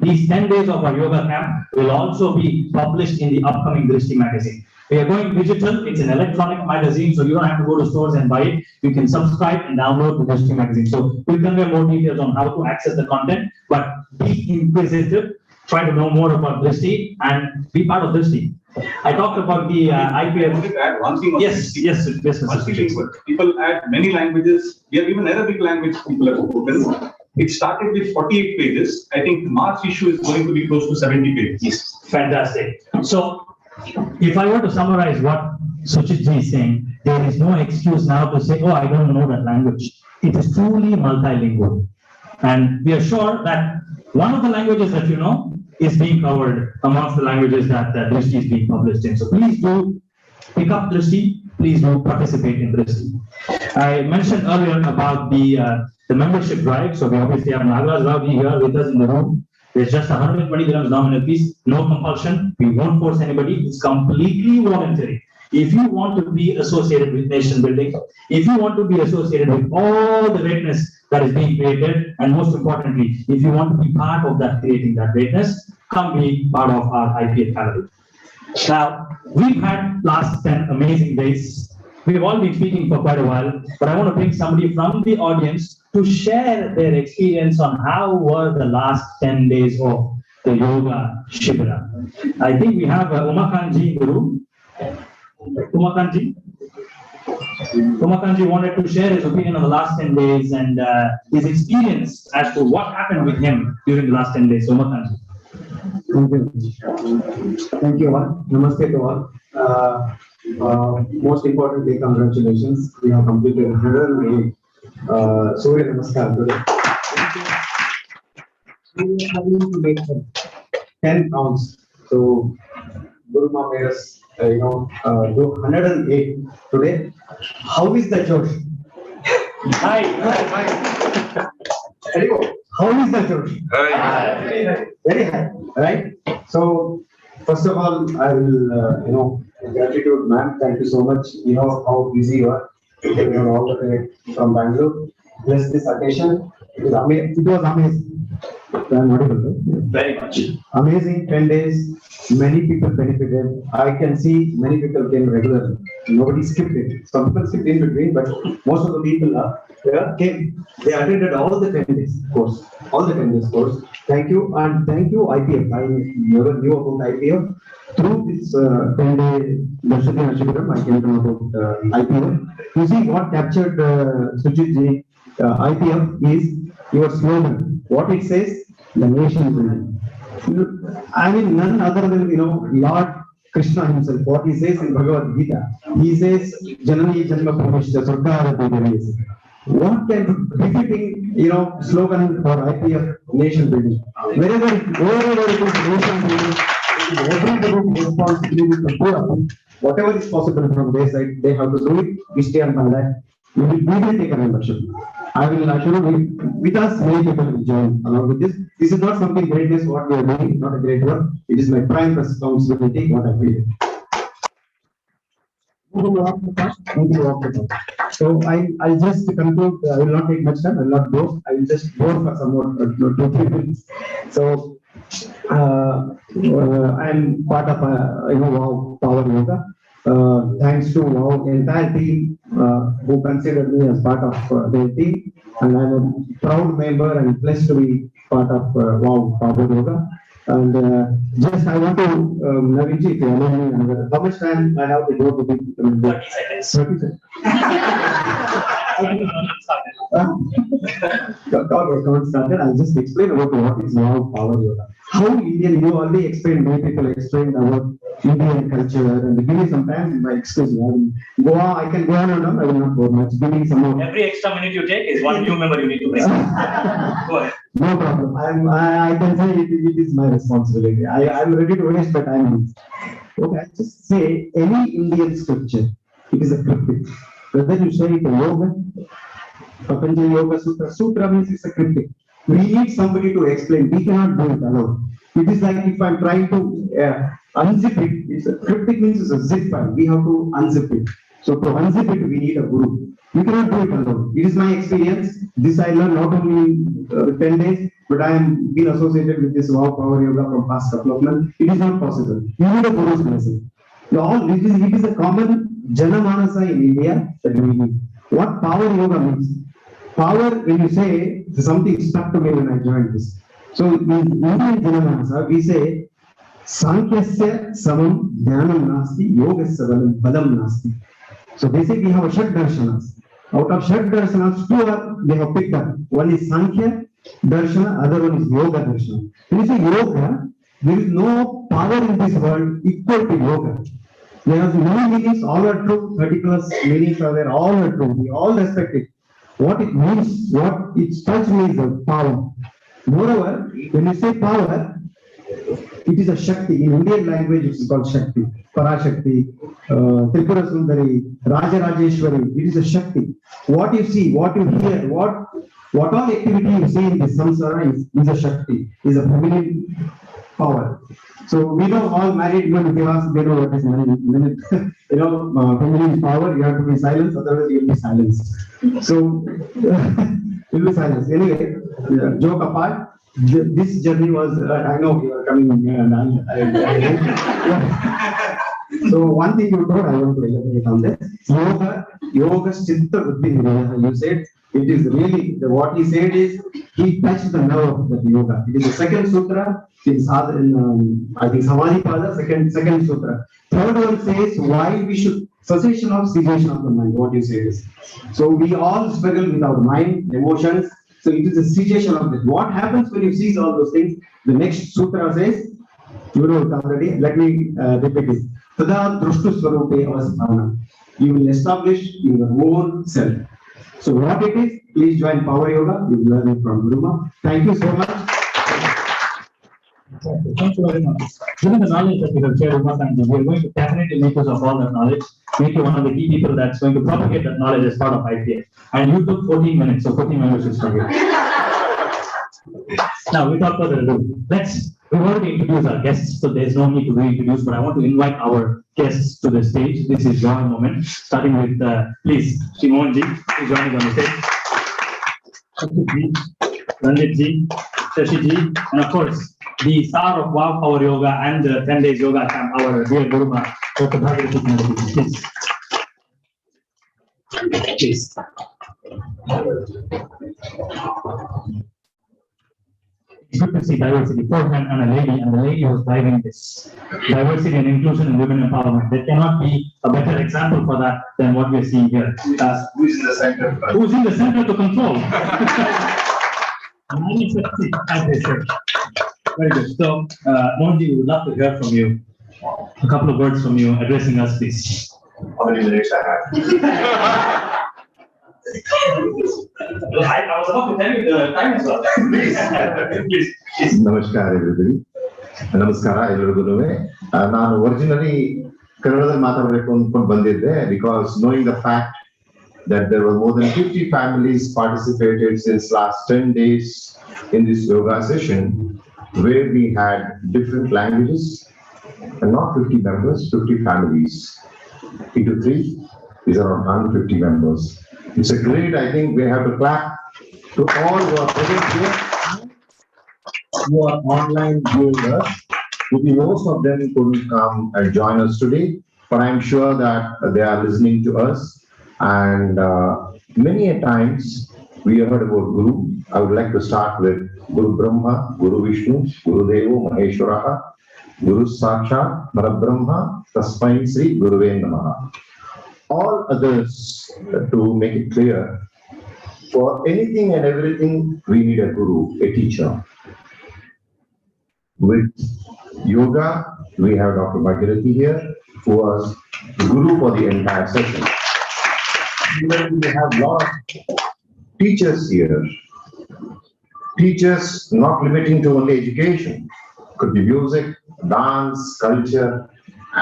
These 10 days of our yoga camp will also be published in the upcoming Drishti magazine. We are going digital. It's an electronic magazine, so you don't have to go to stores and buy it. You can subscribe and download the Drishti magazine. So we'll convey more details on how to access the content, but be inquisitive, try to know more about Drishti and be part of Drishti. I talked about the IPF. Add one thing. Yes. One thing, people add many languages. We have even Arabic language people have spoken. It started with 48 pages. I think the March issue is going to be close to 70 pages. Yes, fantastic. So, if I were to summarize what Suchit ji is saying, there is no excuse now to say, oh, I don't know that language. It is truly multilingual. And we are sure that one of the languages that you know is being covered amongst the languages that Drishti is being published in. So please do pick up Drishti, please do participate in Drishti. I mentioned earlier about the membership drive. So we obviously have Nagaraj Ravi here with us in the room. There's just 120 dirhams nominal fees, no compulsion. We won't force anybody. It's completely voluntary. If you want to be associated with nation building, if you want to be associated with all the greatness that is being created, and most importantly, if you want to be part of that creating that greatness, come be part of our IPF family. Now, we've had last 10 amazing days. We've all been speaking for quite a while, but I want to bring somebody from the audience to share their experience on how were the last 10 days of the Yoga Shibhira. I think we have Umakanji in the room. Umakanji wanted to share his opinion on the last 10 days and his experience as to what happened with him during the last 10 days. Umakanji. Thank you all. Namaste to all. Most importantly, congratulations. We have completed 108 Surya Namaskar today. We are having to make 10 rounds. So, Guru Ma made us, do 108 today. How is the Josh? Hi. How is the Josh? Very high, right? So, first of all, I will, gratitude, ma'am. Thank you so much. You know how busy you are. You are all the way from Bangalore. Bless this occasion. It was amazing. I'm audible, right? Very much. Amazing 10 days. Many people benefited. I can see many people came regularly. Nobody skipped it. Some people skipped in between, but most of the people came. They attended all the 10 days course. All the 10 days course. Thank you, and thank you IPF. I never knew about IPF. Through this 10-day Darshati Shibhira, I came to know about IPF. You see what captured Sujit ji, IPF is your slogan. What it says, the nation building. I mean, none other than, Lord Krishna himself. What he says in Bhagavad Gita, he says, Janani Janma Pramashya Sarkara Devi. what can befitting, slogan for IPF nation building. Wherever it is nation building, it is everybody's responsibility to do up. Whatever is possible from their side, they have to do it. We stand by that. We will take a membership. I will assure you, with us, many people will join along with this. This is not something greatness what we are doing, not a great work. It is my prime responsibility what I feel. So I'll just conclude. I will not take much time. I will not go. I will just go for some more 2-3 minutes. So I am part of WOW Power Yoga. Thanks to WOW entire team who considered me as part of their team, and I'm a proud member and blessed to be part of WOW Power Yoga. And just I want to Navinji, if you allow me another, how much time I have to go to the 30 seconds. 30 seconds. Don't started. I'll just explain about what is WOW Power Yoga. How Indian, you already explained, many people explained about Indian culture, and give me some time, my excuse me. I can go on and on, I will not go much. Give me some more. Every extra minute you take is one new member you need to bring. Go ahead. No problem. I can say it is my responsibility. I'm ready to waste my time. Okay, I just say any Indian scripture, it is a cryptic. Whether you say it a yoga, Patanjali Yoga Sutra. Sutra means it's a cryptic. We need somebody to explain. We cannot do it alone. It is like if I'm trying to unzip it. It's a cryptic means it's a zip file. We have to unzip it. So to unzip it, we need a guru. You cannot do it alone. It is my experience. This I learned not only in 10 days, but I am been associated with this WOW Power Yoga from past couple of months. It is not possible. You need a guru's blessing. It is a common Janamanasa in India that we need. What power yoga means? Power, when you say, something stuck to me when I joined this. So in Indian Janamanasa, we say, Sankhya samam jnanam nasti, yogasya balam nasti. So they say we have a Shat Darshanas. Out of Shat Darshanas, 2 they have picked up. One is Sankhya Darshana, other one is Yoga Darshana. When you say yoga, there is no power in this world equal to yoga. There are many meanings, all are true, 30 plus meanings are there, all are true. We all respect it. What it means, what it touch means the power. Moreover, when you say power, it is a Shakti. In Indian language, it is called Shakti. Parashakti, Tripura Sundari, Raja Rajeshwari. It is a Shakti. What you see, what you hear, what all activity you see in the samsara is a Shakti, is a feminine power. So we know all married women, if you ask, they know what is feminine power. You have to be silenced, otherwise you will be silenced. So you'll be silenced. Anyway, joke apart. This journey was, I know you are coming and so one thing you told, I want to elaborate on this. Yoga Chitta Buddhi. You said it is really, what he said is, he touched the nerve of the yoga. It is the second sutra, it is I think Samadhi Pada, second sutra. Third one says why we should, cessation of the mind, what you say is. So we all struggle with our mind, emotions. So it is a cessation of it. What happens when you cease all those things? The next sutra says, you know it already, let me repeat it. Tada drushtu swarupe avasthana. You will establish your own self. So what it is, please join Power Yoga. You will learn it from Guruma. Thank you so much. Thank you very much. Given the knowledge that we have shared with us, and we are going to definitely make use of all that knowledge, make you one of the key people that's going to propagate that knowledge as part of IPF. And you took 14 minutes, so 14 minutes is for you. Now, without further ado, we've already introduced our guests, so there's no need to reintroduce, but I want to invite our guests to the stage. This is your moment, starting with, please, Shimohanji, please join us on the stage. Ranjitji, Shashiji, and of course, the star of WOW Power Yoga and the 10 days yoga camp, our dear Guruma, Dr. Bhagirathi. Please. It's good to see diversity, 4 men and a lady, and the lady was driving this diversity and inclusion and women empowerment. There cannot be a better example for that than what we are seeing here. Who's in the center? Who's in the center to control? As they said. Very good. So, Mohanji, we would love to hear from you. A couple of words from you, addressing us, please. How many minutes I have? I was about to tell you the time as well. Please. Namaskar everybody. ನಮಸ್ಕಾರ ಎಲ್ಲರಿಗೂ. ನಾನು originally ಕನ್ನಡದಲ್ಲಿ ಮಾತಾಡಬೇಕು ಅಂದ್ಕೊಂಡು ಬಂದಿದ್ದೆ because knowing the fact that there were more than 50 families participated since last 10 days in this yoga session where we had different languages and not 50 members, 50 families into 3 is around 150 members. It's a great, I think we have to clap to all who are present here, who are online viewers. Maybe most of them couldn't come and join us today, but I'm sure that they are listening to us. And many a times we heard about Guru. I would like to start with Guru Brahma, Guru Vishnu, Guru Devo Maheshwaraha, Guru Sakshat Parabrahma, Tasmai Sri Guruve Namaha. All others, to make it clear, for anything and everything, we need a guru, a teacher. With yoga, we have Dr. Bhagirathi here, who was guru for the entire session. We have a lot of teachers here. Teachers not limiting to only education. Could be music, dance, culture,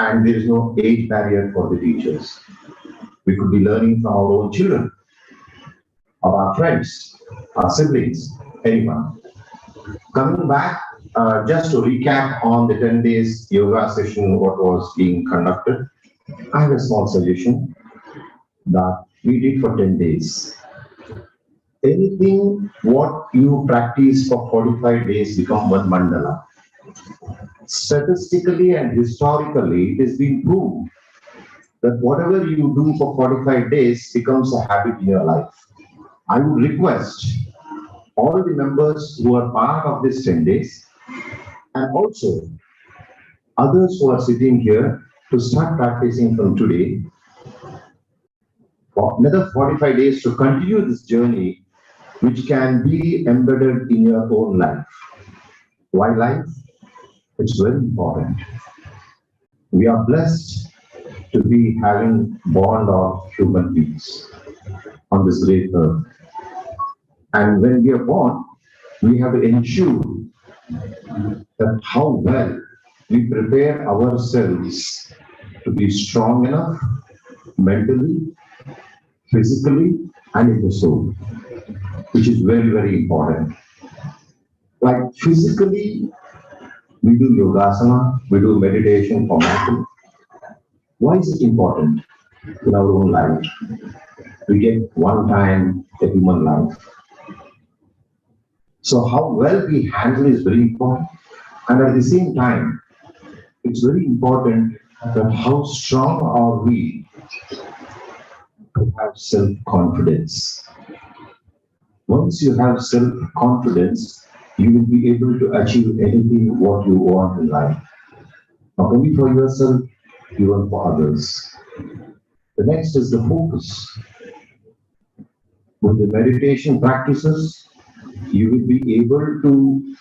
and there is no age barrier for the teachers. We could be learning from our own children, or our friends, our siblings, anyone. Coming back, just to recap on the 10 days yoga session, what was being conducted, I have a small suggestion that we did for 10 days. Anything what you practice for 45 days become one mandala. Statistically and historically, it has been proved that whatever you do for 45 days becomes a habit in your life. I would request all the members who are part of this 10 days and also others who are sitting here to start practicing from today for another 45 days to continue this journey which can be embedded in your own life. Why life? It's very important. We are blessed to be having bond of human beings on this great earth. And when we are born, we have to ensure that how well we prepare ourselves to be strong enough mentally, physically, and in the soul, which is very, very important. Like physically, we do yogasana, we do meditation for mapping. Why is it important in our own life? We get one time a human life. So how well we handle is very important. And at the same time, it's very important that how strong are we to have self-confidence. Once you have self-confidence, you will be able to achieve anything what you want in life. Not only for yourself, even for others. The next is the focus. With the meditation practices, you will be able to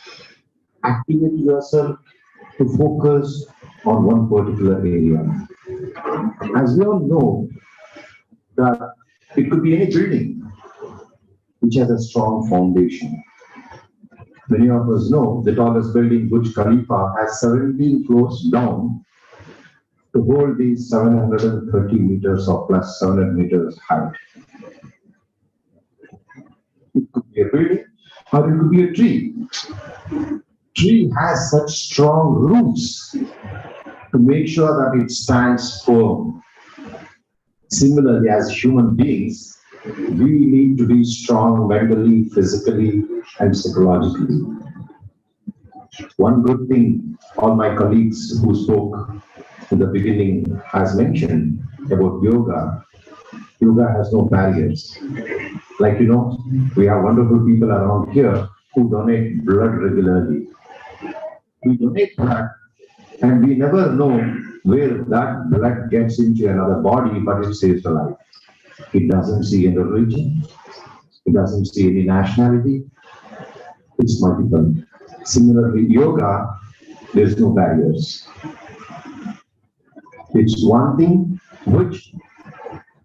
activate yourself to focus on one particular area. As we all know, that it could be any building which has a strong foundation. Many of us know the tallest building, Burj Khalifa, has 17 floors down to hold these 730 meters or plus 700 meters height. It could be a building or it could be a tree. Tree has such strong roots to make sure that it stands firm. Similarly, as human beings, we need to be strong mentally, physically, and psychologically. One good thing all my colleagues who spoke in the beginning has mentioned about yoga. Yoga has no barriers. Like, we have wonderful people around here who donate blood regularly. We donate blood and we never know where that blood gets into another body, but it saves a life. It doesn't see any religion. It doesn't see any nationality. It's multiple. Similarly, yoga, there's no barriers. It's one thing which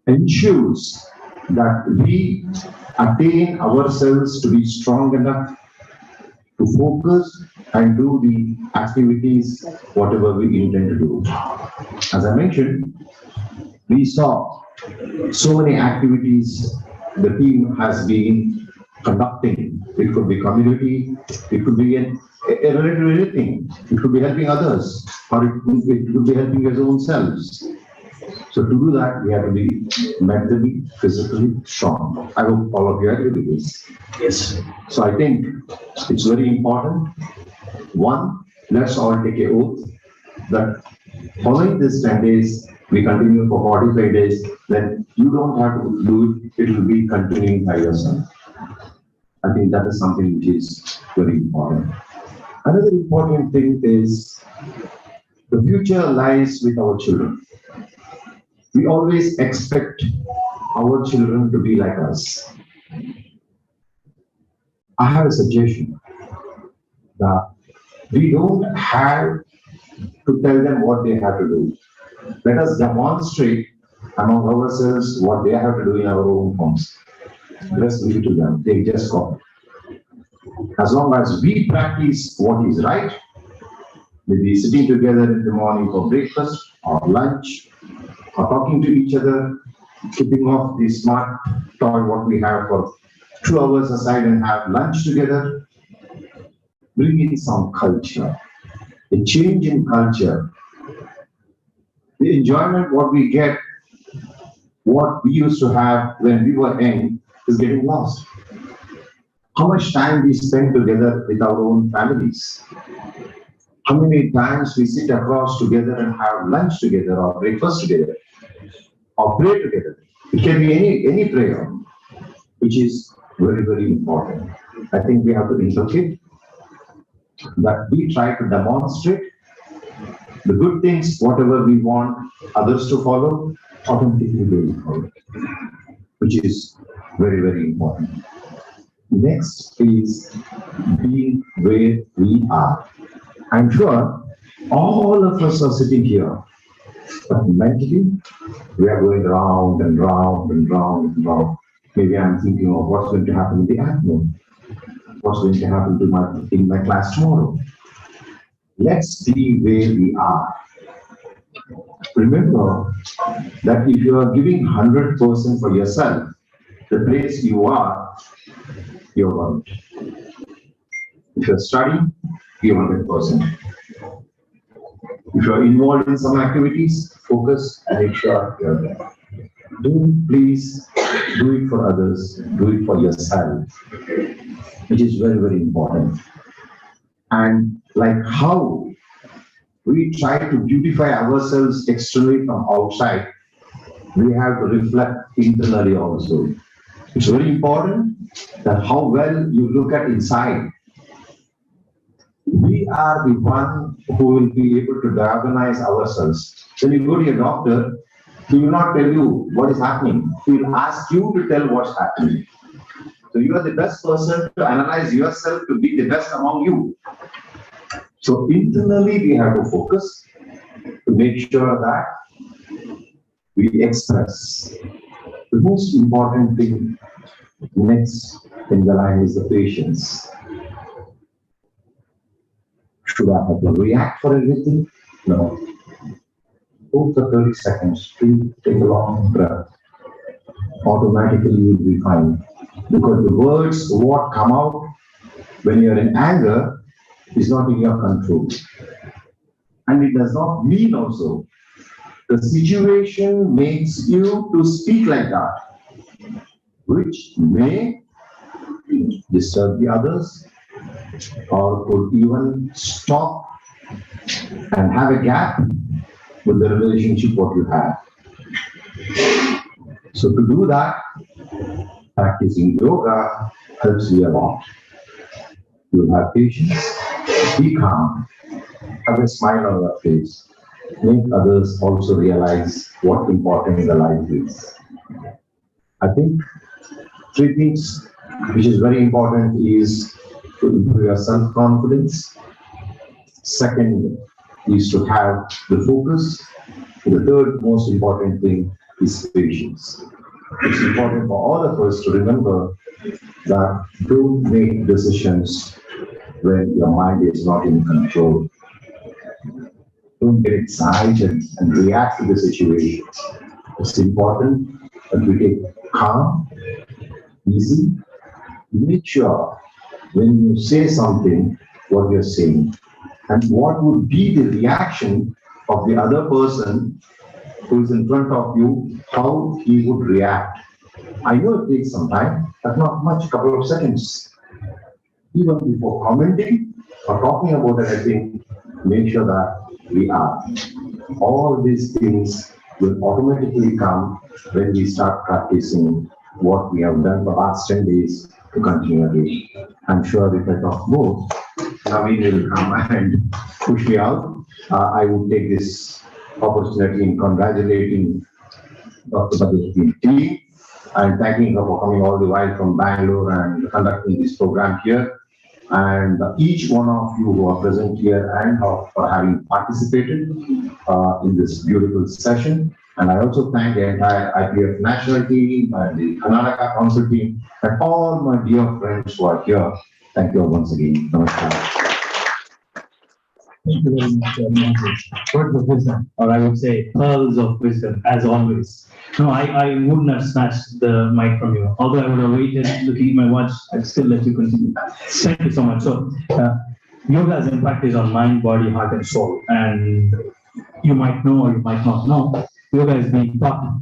ensures that we attain ourselves to be strong enough to focus and do the activities, whatever we intend to do. As I mentioned, we saw so many activities the team has been conducting. It could be community, it could be related to anything. It could be helping others, or it could be helping your own selves. So to do that, we have to be mentally, physically strong. I hope all of you agree with this. Yes. So I think it's very important. One, let's all take an oath that following this 10 days, we continue for 45 days, then you don't have to do it, it will be continuing by yourself. I think that is something which is very important. Another important thing is the future lies with our children. We always expect our children to be like us. I have a suggestion that we don't have to tell them what they have to do. Let us demonstrate among ourselves what they have to do in our own homes. Let's leave it to them. They just got it. As long as we practice what is right, maybe sitting together in the morning for breakfast or lunch, or talking to each other, keeping off the smart toy what we have for 2 hours aside and have lunch together, bring in some culture, a change in culture. The enjoyment what we get, what we used to have when we were young is getting lost. How much time we spend together with our own families? How many times we sit across together and have lunch together or breakfast together or pray together? It can be any prayer, which is very, very important. I think we have to inculcate that we try to demonstrate the good things, whatever we want others to follow, automatically they will follow, which is very, very important. Next is being where we are. I'm sure all of us are sitting here, but mentally we are going round and round and round and round. Maybe I'm thinking of what's going to happen in the afternoon, what's going to happen in my class tomorrow. Let's be where we are. Remember that if you are giving 100% for yourself, the place you are, you're worried. If you're studying, give 100%. If you're involved in some activities, focus and make sure you're there. Please do it for others, do it for yourself, which is very, very important. And like how we try to beautify ourselves externally from outside, we have to reflect internally also. It's very important that how well you look at inside. We are the one who will be able to diagnose ourselves. When you go to your doctor, he will not tell you what is happening. He will ask you to tell what's happening. So you are the best person to analyze yourself to be the best among you. So internally we have to focus to make sure that we express. The most important thing next in the line is the patience. Should I have to react for everything? No. Go for 30 seconds, take a long breath. Automatically you will be fine. Because the words what come out when you are in anger is not in your control. And it does not mean also. The situation makes you to speak like that, which may disturb the others or could even stop and have a gap with the relationship what you have. So to do that, practicing yoga helps you a lot. You will have patience, be calm, have a smile on your face, make others also realize what important the life is. I think 3 things which is very important is to improve your self-confidence. Second is to have the focus. The third most important thing is patience. it's important for all of us to remember that don't make decisions when your mind is not in control. Don't get excited and react to the situation. It's important that we take calm, easy, make sure when you say something, what you're saying, and what would be the reaction of the other person who is in front of you, how he would react. I know it takes some time, but not much, a couple of seconds. Even before commenting or talking about anything, make sure that we are. All these things will automatically come when we start practicing what we have done for the last 10 days to continue again. I'm sure if I talk more, Naveen will come and push me out. I would take this opportunity in congratulating Dr. Badruddin team and thanking her for coming all the way from Bangalore and conducting this program here. And each one of you who are present here and for having participated in this beautiful session. And I also thank the entire IPF national team and the Karnataka council team and all my dear friends who are here. Thank you all once again. Namaskar. Thank you very much. Words of wisdom, or I would say pearls of wisdom, as always. No, I wouldn't have snatched the mic from you. Although I would have waited, looking at my watch, I'd still let you continue. Thank you so much. So, yoga's impact is on mind, body, heart, and soul. And you might know or you might not know, yoga is being taught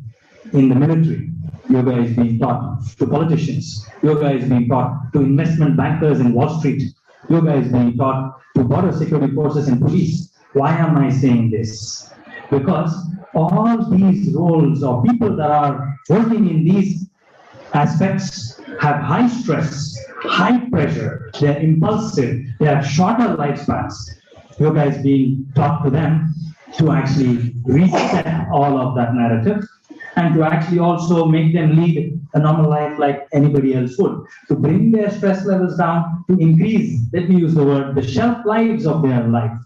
in the military. Yoga is being taught to politicians. Yoga is being taught to investment bankers in Wall Street. Yoga is being taught to border security forces and police. Why am I saying this? Because all these roles or people that are working in these aspects have high stress, high pressure, they're impulsive, they have shorter lifespans. Yoga is being taught to them to actually reset all of that narrative and to actually also make them lead a normal life like anybody else would, to bring their stress levels down, to increase, let me use the word, the shelf lives of their life.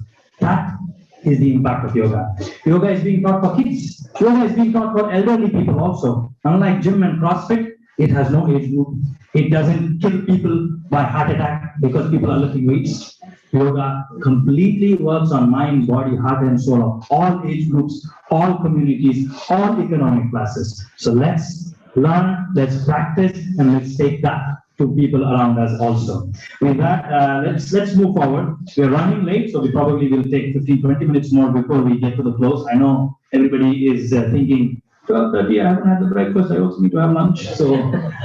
That is the impact of yoga. Yoga is being taught for kids. Yoga is being taught for elderly people also. Unlike gym and CrossFit, it has no age group. It doesn't kill people by heart attack because people are lifting weights. Yoga completely works on mind, body, heart, and soul of all age groups, all communities, all economic classes. So let's learn, let's practice, and let's take that to people around us also. With that, let's move forward. We're running late, so we probably will take 15-20 minutes more before we get to the close. I know everybody is thinking, 12:30, I haven't had the breakfast, I also need to have lunch. So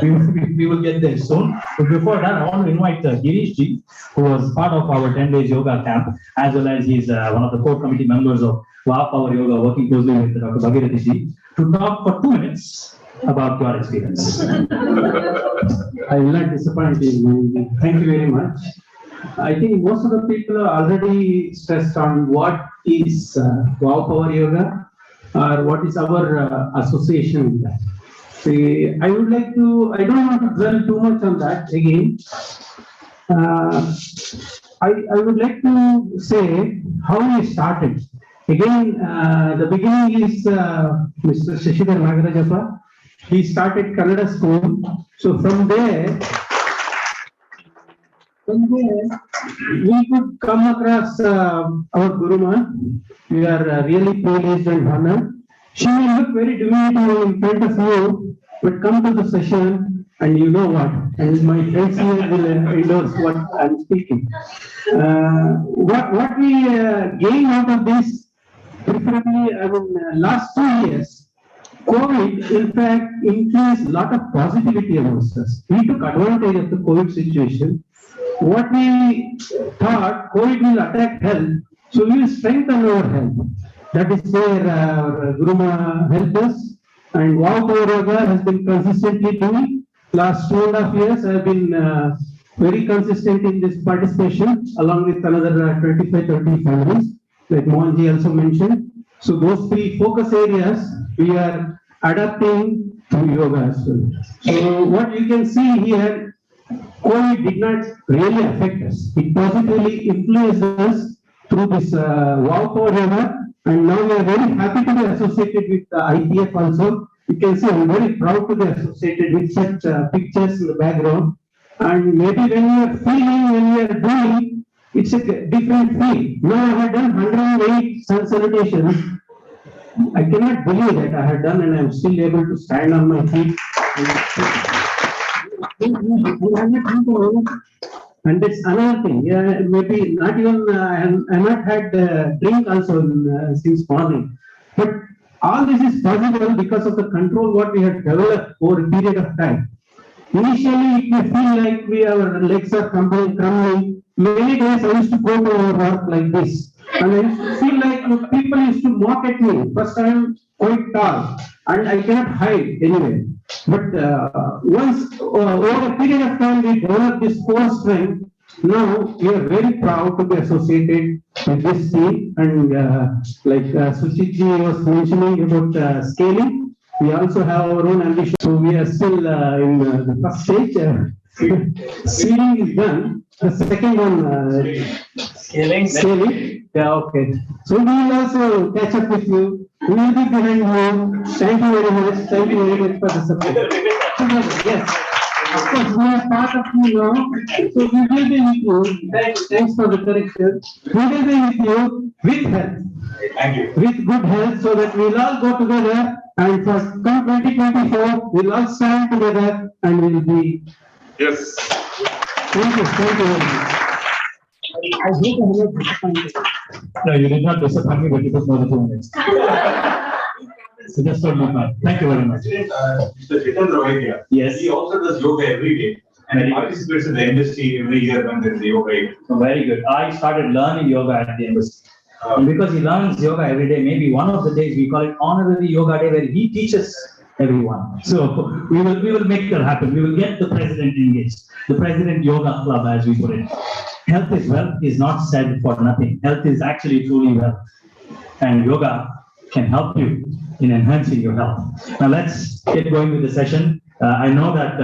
we will get there soon. But before that, I want to invite Girish ji, who was part of our 10 days yoga camp, as well as he's one of the core committee members of Wow Power Yoga, working closely with Dr. Bhagirathi ji, to talk for 2 minutes about your experience. I will not disappoint you. Thank you very much. I think most of the people are already stressed on what is Wow Power Yoga or what is our association with that. See, I would like to, I don't want to dwell too much on that again. I would like to say how we started. Again, the beginning is Mr. Shashidhar Nagarajappa. He started Kannada school. So from there, we could come across our Guruma. We are really privileged and honored. She will look very diminutive in front of you, but come to the session and you know what. And my friends here will endorse what I'm speaking. What we gain out of this, preferably, I mean, last 2 years, COVID, in fact, influenced a lot of positivity amongst us. We took advantage of the COVID situation. What we thought, COVID will attack health, so we will strengthen our health. That is where Guruma helped us. And Wow Power Yoga has been consistently doing. Last 2.5 years, I have been very consistent in this participation, along with another 25-30 families, like Mohanji also mentioned. So those 3 focus areas, we are adapting to yoga as well. So what you can see here, COVID did not really affect us. It positively influenced us through this Wow Power Yoga, and now we are very happy to be associated with the IPF also. you can see I'm very proud to be associated with such pictures in the background. And maybe when you are feeling, when you are doing, it's a different feel. Now I have done 108 sun salutations. I cannot believe that I have done and I am still able to stand on my feet. And that's another thing. Yeah, maybe not even I have not had drink also since morning. But all this is possible because of the control what we have developed over a period of time. Initially, it may feel like our legs are crumbling. Many days I used to go to our work like this. And I used to feel like people used to mock at me. First I am quite tall and I cannot hide anywhere. But once over a period of time we develop this core strength. Now we are very proud to be associated with this team. And like Sushit was mentioning about scaling, we also have our own ambition. So we are still in the first stage. Seeding is done. The second one, scaling. Yeah, okay. So we will also catch up with you. We will be behind you. Thank you very much. Thank you very much for the support. Yes. Of course, we are part of you now. So we will be with you. Thanks for the correction. We will be with you with health. Thank you. With good health so that we'll all go together and for come 2024, we'll all stand together and we'll be. Yes. Thank you very much. I hope I have not disappointed. No, you did not disappoint me, but you took more than 2 minutes. So just told me fine. Thank you very much. Mr. Jitendra Vaidya. Yes. He also does yoga every day and he participates in the embassy every year when there is a yoga event. So very good. I started learning yoga at the embassy. And because he learns yoga every day, maybe one of the days we call it honorary yoga day where he teaches everyone. So we will make that happen. We will get the president engaged. The president yoga club, as we put it. Health is wealth is not said for nothing. Health is actually truly wealth. And yoga can help you in enhancing your health. Now let's get going with the session. I know that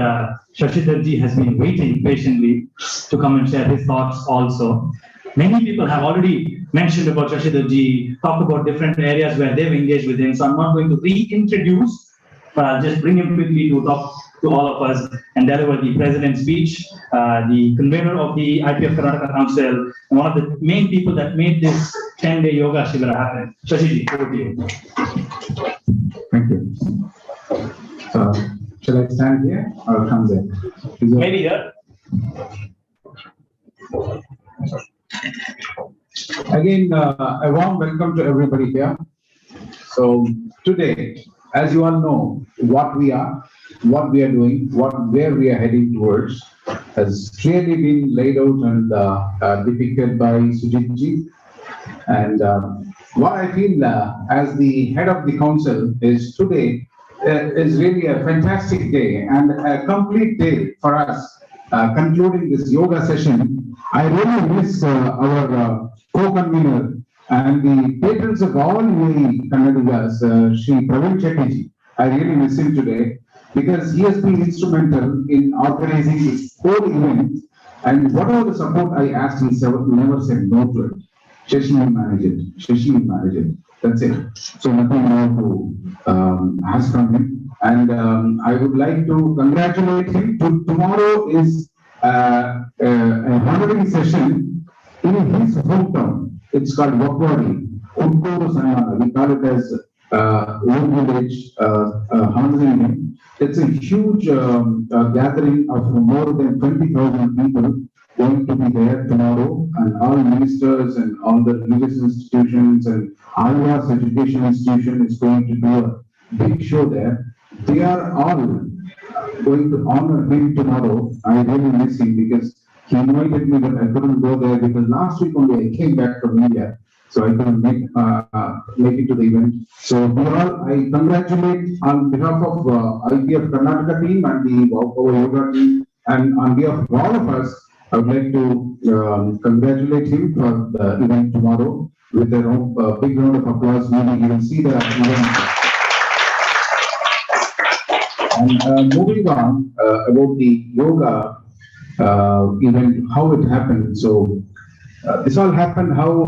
Shashidharji has been waiting patiently to come and share his thoughts also. Many people have already mentioned about Shashidharji, talked about different areas where they've engaged with him. So I'm not going to reintroduce, but I'll just bring him quickly to talk to all of us and deliver the president's speech, the convener of the IPF Karnataka Council, and one of the main people that made this 10-day Yoga Shibhira happen. Shashiji, over to you. Thank you. Shall I stand here or come there? Maybe here. Again, a warm welcome to everybody here. So today, as you all know, what we are doing, where we are heading towards, has clearly been laid out and depicted by Sujitji. And what I feel as the head of the council is today is really a fantastic day and a complete day for us. Concluding this yoga session, I really miss our co-convener and the patrons of all the Kannadigas, Shri Praveen Chettyji. I really miss him today because he has been instrumental in organizing this whole event, and whatever the support I asked, he never said no to it. Shashi will manage it. Shashi will manage it. That's it. So nothing more to ask from him. And I would like to congratulate him. Tomorrow is a honoring session in his hometown. It's called Wakwadi. We call it as old village housing. It's a huge gathering of more than 20,000 people going to be there tomorrow, and all ministers and all the religious institutions and Alva's education institution is going to do a big show there. They are all going to honor him tomorrow. I really miss him because he invited me, but I couldn't go there because last week only I came back from India, so I couldn't make it to the event. So I congratulate on behalf of IPF Karnataka team and the our yoga team, and on behalf of all of us, I would like to congratulate him for the event tomorrow with a big round of applause. Maybe you will see the event. And moving on about the yoga event, how it happened. So this all happened how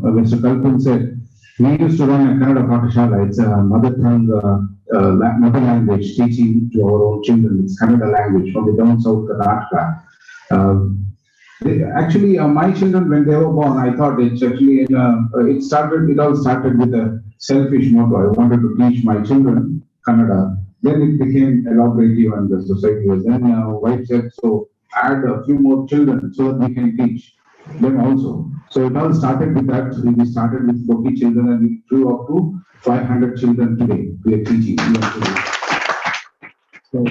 Mr. Kalpan said. We used to run a Kannada Pathashala. It's a mother tongue, mother language teaching to our own children. It's Kannada language from the down south Karnataka. Actually, my children, when they were born, I thought it's actually, it all started with a selfish motto. I wanted to teach my children Kannada. Then it became elaborative and the society was then, wife said, so add a few more children so that we can teach them also. So it all started with that. We started with 40 children and we grew up to 500 children today. We are teaching. So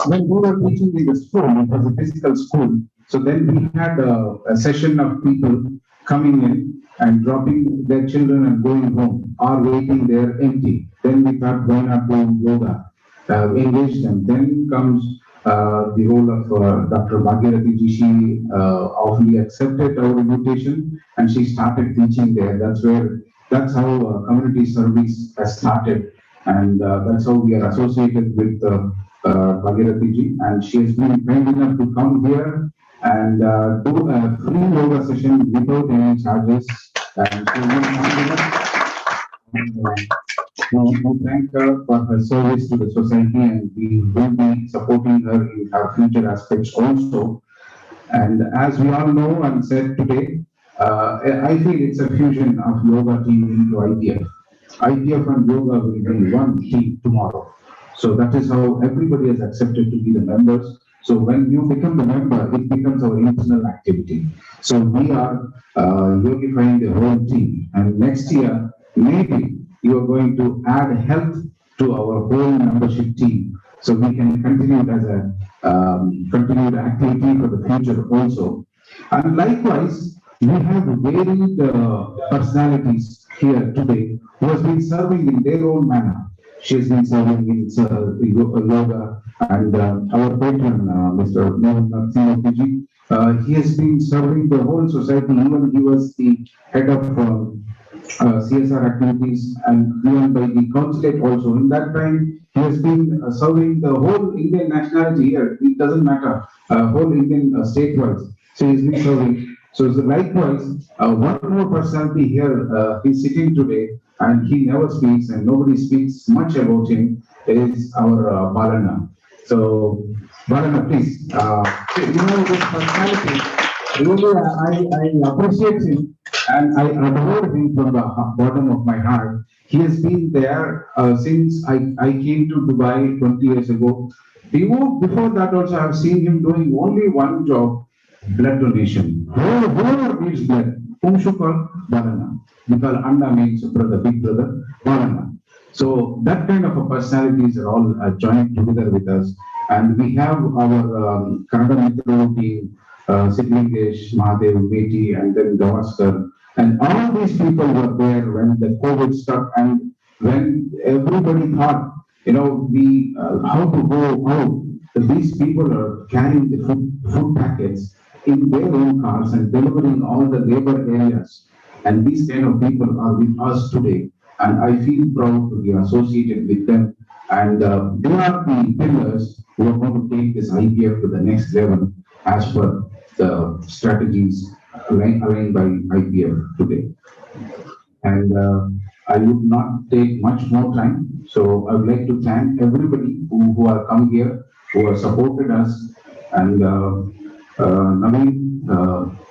when we were teaching in the school, it was a physical school. So then we had a session of people coming in and dropping their children and going home or waiting there empty. Then we thought, why not do yoga? Engage them. Then comes the role of Dr. Bhagirathi ji. She awfully accepted our invitation and she started teaching there. That's how community service has started. And that's how we are associated with Bhagirathi ji. And she has been kind enough to come here and do a free yoga session without any charges. And we thank her for her service to the society and we will be supporting her in her future aspects also. And as we all know and said today, I feel it's a fusion of yoga team into IPF. IPF and yoga will be one team tomorrow. So that is how everybody has accepted to be the members. So when you become the member, it becomes our internal activity. So we are unifying the whole team. And next year, maybe you are going to add health to our whole membership team. So we can continue it as a continued activity for the future also. And likewise, we have varied personalities here today who has been serving in their own manner. She has been serving in yoga and our patron, Mr. Mohan Singh, he has been serving the whole society. Even he was the head of CSR activities and given by the consulate also. In that time, he has been serving the whole Indian nationality here. It doesn't matter, whole Indian state-wise. So he's been serving. So likewise, one more personality here, he's sitting today and he never speaks and nobody speaks much about him, is our Balana. So Balana, please, this personality, really I appreciate him and I adore him from the bottom of my heart. He has been there since I came to Dubai 20 years ago. Before that also I have seen him doing only one job, blood donation. Whoever needs blood, whom should call Balana? Because Anna means brother, big brother, Balana. So that kind of a personalities are all joined together with us. And we have our Kannada mythology, Sidlingesh, Mahadev, Meti, and then Gavaskar. And all these people were there when the COVID struck and when everybody thought, how to go out. These people are carrying the food packets in their own cars and delivering all the labor areas. And these kind of people are with us today. And I feel proud to be associated with them. And they are the pillars who are going to take this IPF to the next level as per the strategies aligned by IPF today. And I would not take much more time. So I would like to thank everybody who have come here, who have supported us. And Naveen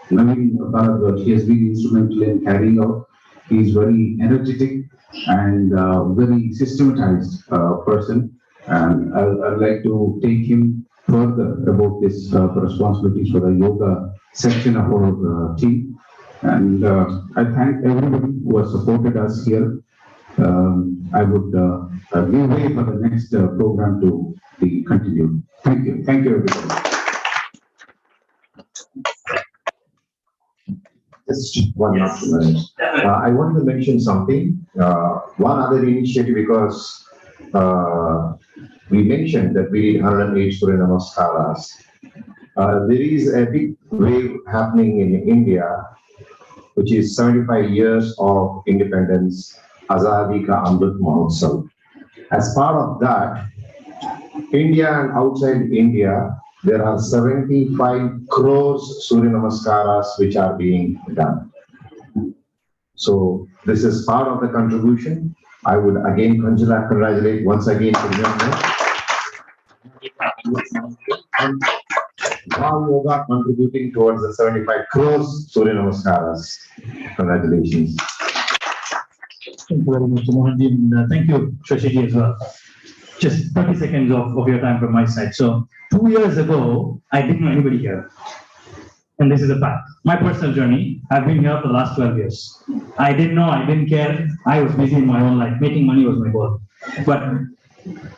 Bharadwaj, he has been instrumental in carrying out. He is very energetic and very systematized person. And I'd like to take him further about this responsibilities for the yoga section of our team. And I thank everybody who has supported us here. I would give way for the next program to be continued. Thank you. Thank you, everybody. Just one last minute. I want to mention something. One other initiative, because we mentioned that we did 108 Surya Namaskaras. There is a big wave happening in India, which is 75 years of independence, Azadi Ka Amrit Mahotsav. As part of that, India and outside India, there are 75 crores Surya Namaskaras which are being done. So this is part of the contribution. I would again congratulate once again to them. Wow Yoga contributing towards the 75 crores Surya Namaskaras. Congratulations. Thank you very much, Mohanji, and thank you, Shashiji, as well. Just 30 seconds of your time from my side. So 2 years ago, I didn't know anybody here. And this is a fact. My personal journey, I've been here for the last 12 years. I didn't know, I didn't care. I was busy in my own life. Making money was my goal. But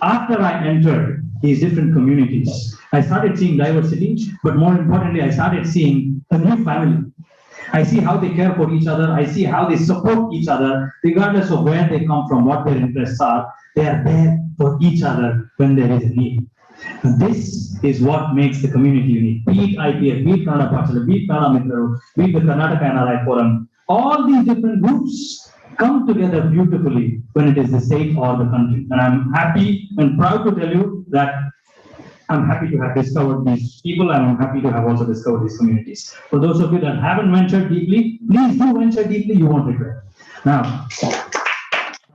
after I entered these different communities, I started seeing diversity, but more importantly, I started seeing a new family. I see how they care for each other. I see how they support each other, regardless of where they come from, what their interests are. They are there for each other when there is a need. And this is what makes the community unique. Be it IPF, be it Kannada Pachala, be it Kannada Mitraru, be it the Karnataka NRI Forum, all these different groups come together beautifully when it is the state or the country. And I'm happy and proud to tell you that I'm happy to have discovered these people, and I'm happy to have also discovered these communities. For those of you that haven't ventured deeply, please do venture deeply, you won't regret. Now,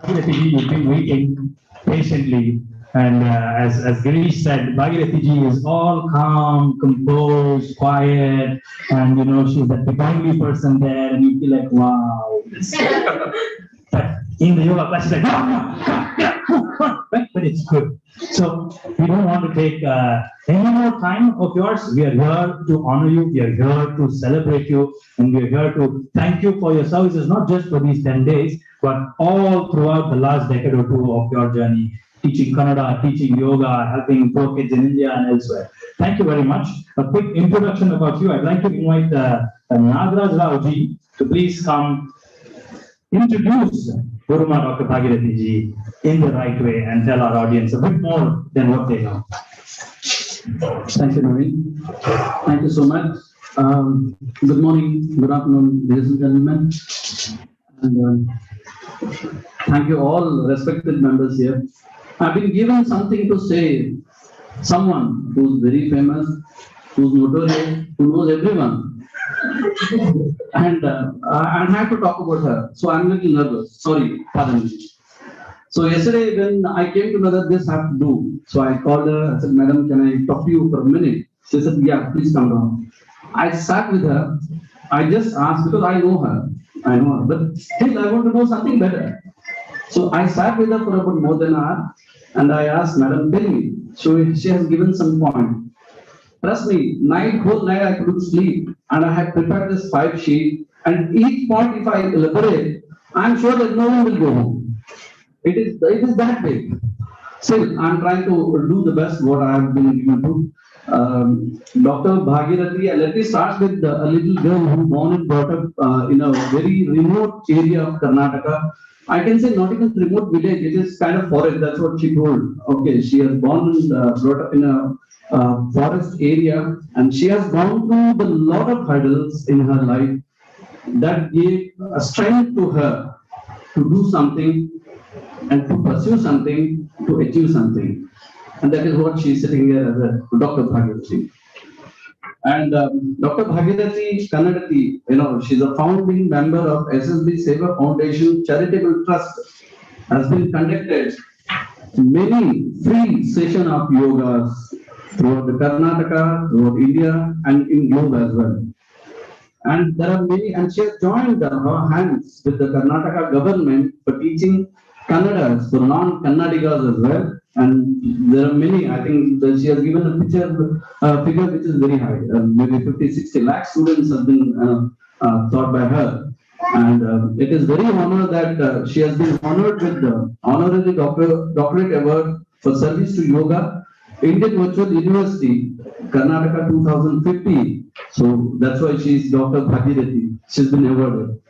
you've been waiting patiently, and as Girish said, Bhagirathi ji is all calm, composed, quiet, and she's that divinely person there, and you feel like, wow. But in the yoga class, she's like, but it's good. So we don't want to take any more time of yours. We are here to honor you. We are here to celebrate you, and we are here to thank you for your services, not just for these 10 days, but all throughout the last decade or two of your journey, teaching Kannada, teaching yoga, helping poor kids in India and elsewhere. Thank you very much. A quick introduction about you. I'd like to invite Nagaraj Rao ji to please come introduce Guruma Dr. Bhagirathi ji in the right way and tell our audience a bit more than what they know. Thank you, Naveen. Thank you so much. Good morning, good afternoon, ladies and gentlemen. And thank you all respected members here. I've been given something to say. Someone who's very famous, who's notorious, who knows everyone. And I have to talk about her. So I'm a little nervous. Sorry, pardon me. So yesterday when I came to know that this I have to do, so I called her, I said, Madam, can I talk to you for a minute? She said, yeah, please come down. I sat with her. I just asked, because I know her, but still I want to know something better. So I sat with her for about more than an hour, and I asked, Madam, tell me. So she has given some point. Trust me, whole night I couldn't sleep, and I had prepared this 5 sheet, and each point if I elaborate, I'm sure that no one will go home. It is that big. Still, I'm trying to do the best what I have been given to. Dr. Bhagirathi, let me start with a little girl who born and brought up in a very remote area of Karnataka. I can say not even remote village, it is kind of forest, that's what she told. Okay, she was born and brought up in a forest area, and she has gone through a lot of hurdles in her life that gave a strength to her to do something and to pursue something, to achieve something. And that is what she is sitting here as a Dr. Bhagirathi. And Dr. Bhagirathi Kannadati, she's a founding member of SSB Seva Foundation Charitable Trust, has been conducted many free sessions of yogas throughout the Karnataka, throughout India, and in globe as well. And there are many, and she has joined her hands with the Karnataka government for teaching Kannada for non-Kannadigas as well. And there are many, I think that she has given a figure which is very high, maybe 50-60 lakh students have been taught by her. And it is very honored that she has been honored with the honorary doctorate award for service to yoga, Indian Virtual University, Karnataka 2050. So that's why she is Dr. Bhagirathi. She's been awarded.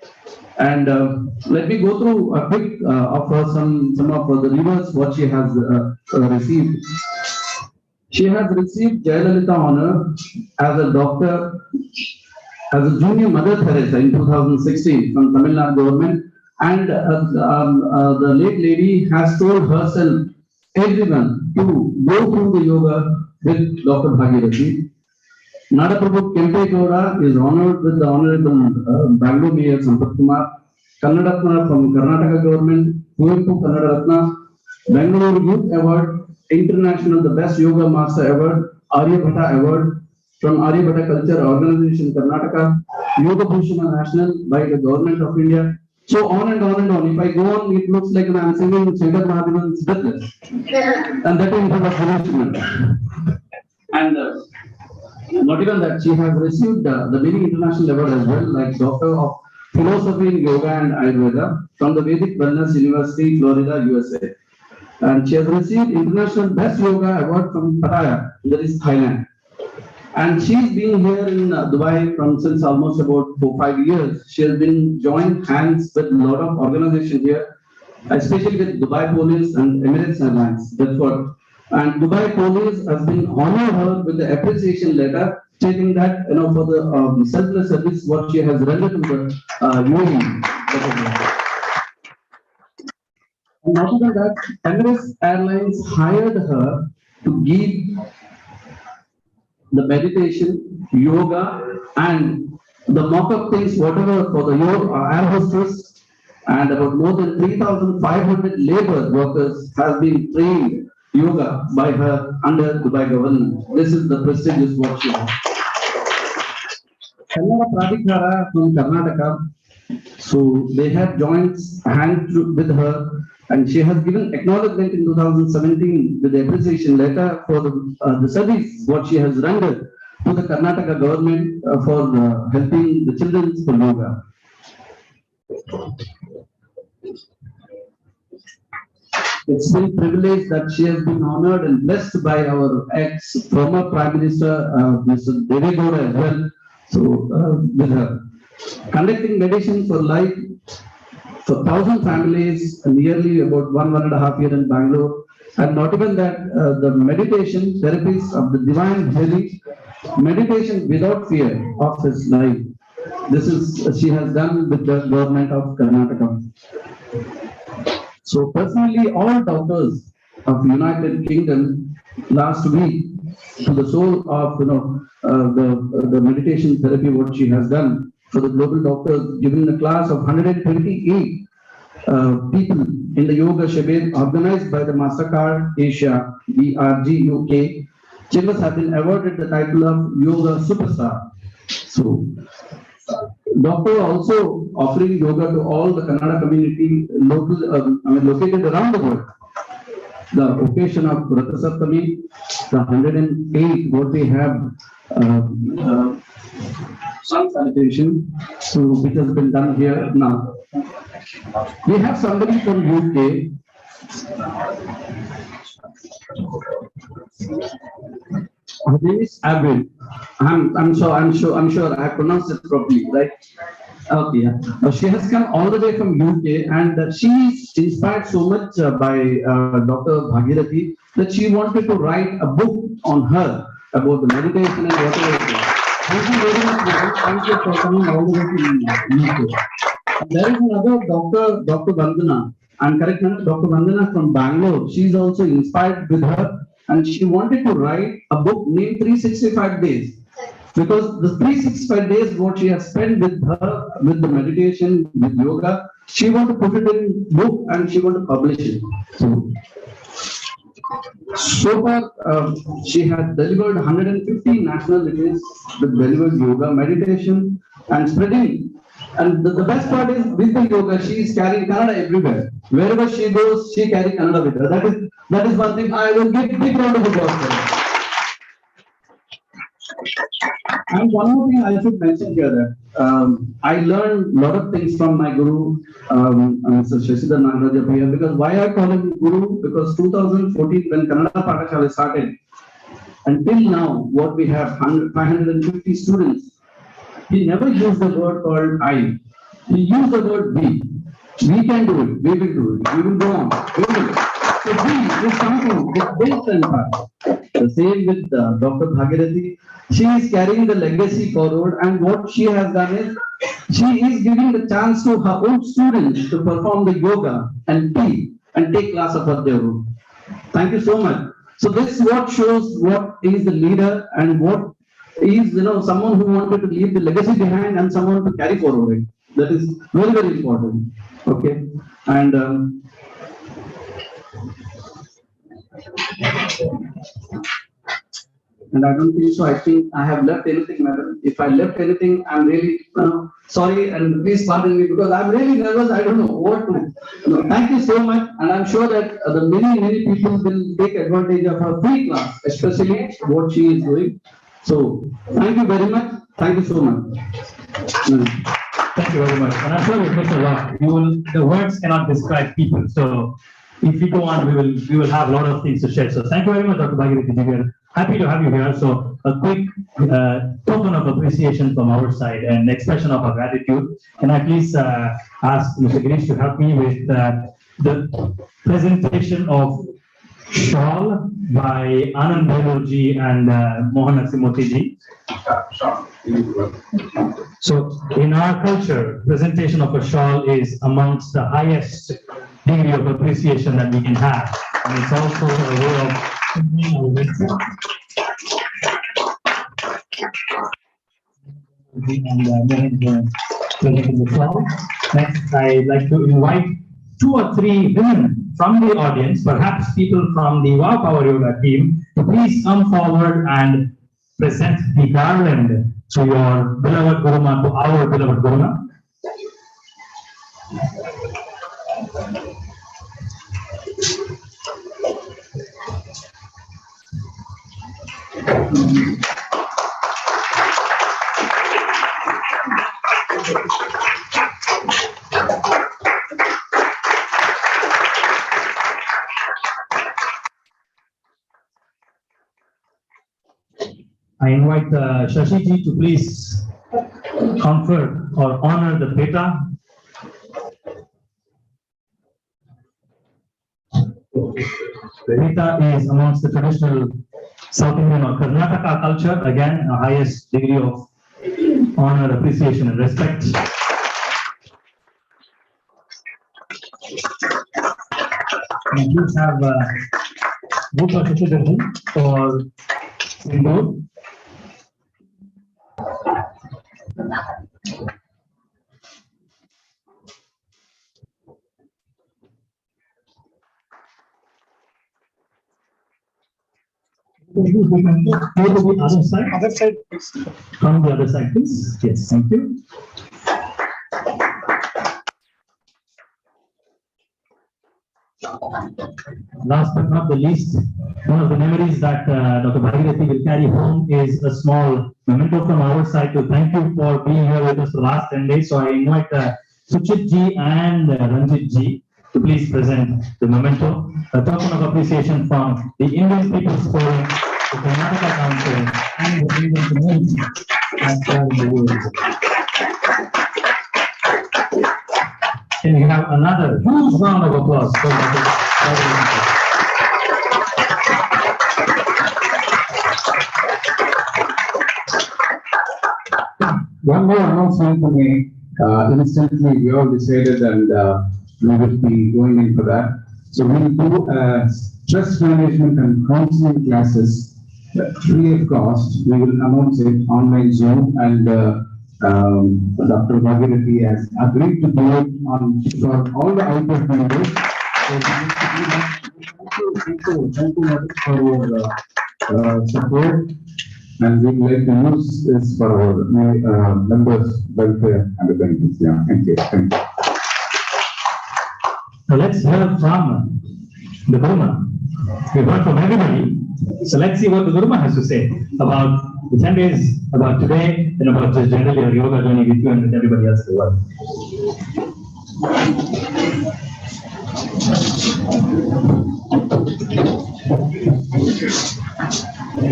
And let me go through a quick of her, some of the rewards what she has received. She has received Jayalalitha honor as a doctor, as a junior Mother Teresa in 2016 from Tamil Nadu government. And the late lady has told herself, everyone to go through the yoga with Dr. Bhagirathi. Nadaprabhu Kempegowda is honored with the Honorable Bangalore Mayor Sampath Kumar. Kannada Ratna from Karnataka government, Kuvepu Kannada Ratna, Bangalore Youth Award, International the Best Yoga Master Award, Aryabhata Award from Aryabhata Culture Organization Karnataka, Yoga Bhushana National by the Government of India. So on and on and on. If I go on, it looks like I'm singing Shankar Mahadevan's Deathless. And that in front of Bhushana. And not even that, she has received the many international award as well, like Doctor of Philosophy in Yoga and Ayurveda from the Vedic Wellness University, Florida, USA. And she has received International Best Yoga Award from Pattaya, that is Thailand. And she's been here in Dubai from since almost about 4-5 years. She has been joined hands with a lot of organizations here, especially with Dubai Police and Emirates Airlines. That's what. And Dubai Police has been honored her with the appreciation letter, stating that for the selfless service what she has rendered to the UAE. And not only that, Emirates Airlines hired her to give the meditation, yoga, and the mock-up things, whatever for the air hostess, and about more than 3,500 labor workers has been trained yoga by her under Dubai government. This is the prestigious what she has. Kannada Pradhikara from Karnataka, so they have joined hands with her, and she has given acknowledgement in 2017 with the appreciation letter for the service what she has rendered to the Karnataka government for helping the children for yoga. It's been privileged that she has been honored and blessed by our former Prime Minister, Mr. Deve Gowda as well. So with her conducting meditation for life for 1,000 families, nearly about 1.5 years in Bangalore, and not even that, the meditation therapies of the divine healing, meditation without fear of his life. This is she has done with the government of Karnataka. So personally, all doctors of United Kingdom last week, to the soul of the meditation therapy what she has done for the global doctors, given a class of 128 people in the Yoga Shibhira organized by the MasterCard Asia, BRG UK. Children have been awarded the title of Yoga Superstar. So, doctor also offering yoga to all the Kannada community located around the world. The occasion of Ratha Saptami, the 108 what we have sun salutation, so which has been done here now. We have somebody from UK. Her name is Avril. I'm sure I pronounced it properly, right? Okay, yeah. She has come all the way from UK, and she is inspired so much by Dr. Bhagirathi that she wanted to write a book on her about the meditation and whatever it is. Thank you very much, madam. Thank you for coming all the way to UK. And there is another Dr. Vandana. I'm correct, Dr. Vandana from Bangalore. She is also inspired with her, and she wanted to write a book named 365 Days. Because the 365 days what she has spent with her, with the meditation, with yoga, she want to put it in book and she want to publish it. So far, she has delivered 150 nationalities with delivered yoga, meditation, and spreading. And the best part is with the yoga, she is carrying Kannada everywhere. Wherever she goes, she carries Kannada with her. That is one thing I will give big round of applause for her. And one more thing I should mention here that I learned a lot of things from my guru, Mr. Shashidhar Nagaraja, because why I call him guru? Because 2014 when Kannada Pathashala started, until now what we have 550 students, he never used the word called I. He used the word we. We can do it. We will do it. We will go on. We will. So we is something with this and that. The same with Dr. Bhagirathi. She is carrying the legacy forward, and what she has done is she is giving the chance to her own students to perform the yoga and take class of their own. Thank you so much. So this what shows what is the leader and what is someone who wanted to leave the legacy behind and someone to carry forward it. That is very, very important. Okay. And I don't think so. I think I have left anything, madam. If I left anything, I'm really sorry, and please pardon me because I'm really nervous. I don't know what to. No, thank you so much, and I'm sure that the many people will take advantage of her free class, especially what she is doing. So thank you very much. Thank you so much. Thank you very much. And I'm sure we've missed a lot. The words cannot describe people. So if we go on, we will have a lot of things to share. So thank you very much, Dr. Bhagirathi. We are happy to have you here. So a quick token of appreciation from our side and expression of our gratitude. Can I please ask Mr. Girish to help me with the presentation of shawl by Anand Bhelurji and Mohan Nasimoti ji. So in our culture, presentation of a shawl is amongst the highest degree of appreciation that we can have. And it's also a way of conveying our wisdom. And presenting the shawl. Next, I'd like to invite 2 or 3 women from the audience, perhaps people from the Wow Power Yoga team, to please come forward and present the garland to your beloved Guruma, to our beloved Guruma. I invite Shashi ji to please confer or honor the Peta. The Peta is amongst the traditional South Indian or Karnataka culture, again, a highest degree of honor, appreciation, and respect. And please have book of Shibhira for Sindhu. Go to the other side. Other side, please. From the other side, please. Yes, thank you. Last but not the least, one of the memories that Dr. Bhagirathi will carry home is a small memento from our side to thank you for being here with us for the last 10 days. So I invite Suchit ji and Ranjit ji to please present the memento, a token of appreciation from the Indian People's Forum, the Karnataka Council, and the Indian community and all the world. Can we have another huge round of applause for Dr. Bhagirathi? One more announcement to make. Instantly, we all decided and we will be going in for that. So we will do stress management and counseling classes free of cost. We will announce it online Zoom, and Dr. Bhagirathi has agreed to do it on for all the IPF members. So thank you for your support. And we would like to use this for our members' welfare and the benefits. Yeah, thank you. Thank you. So let's hear from the Guruma. We've heard from everybody. So let's see what the Guruma has to say about the 10 days, about today, and about just generally our yoga journey with you and with everybody else in the world.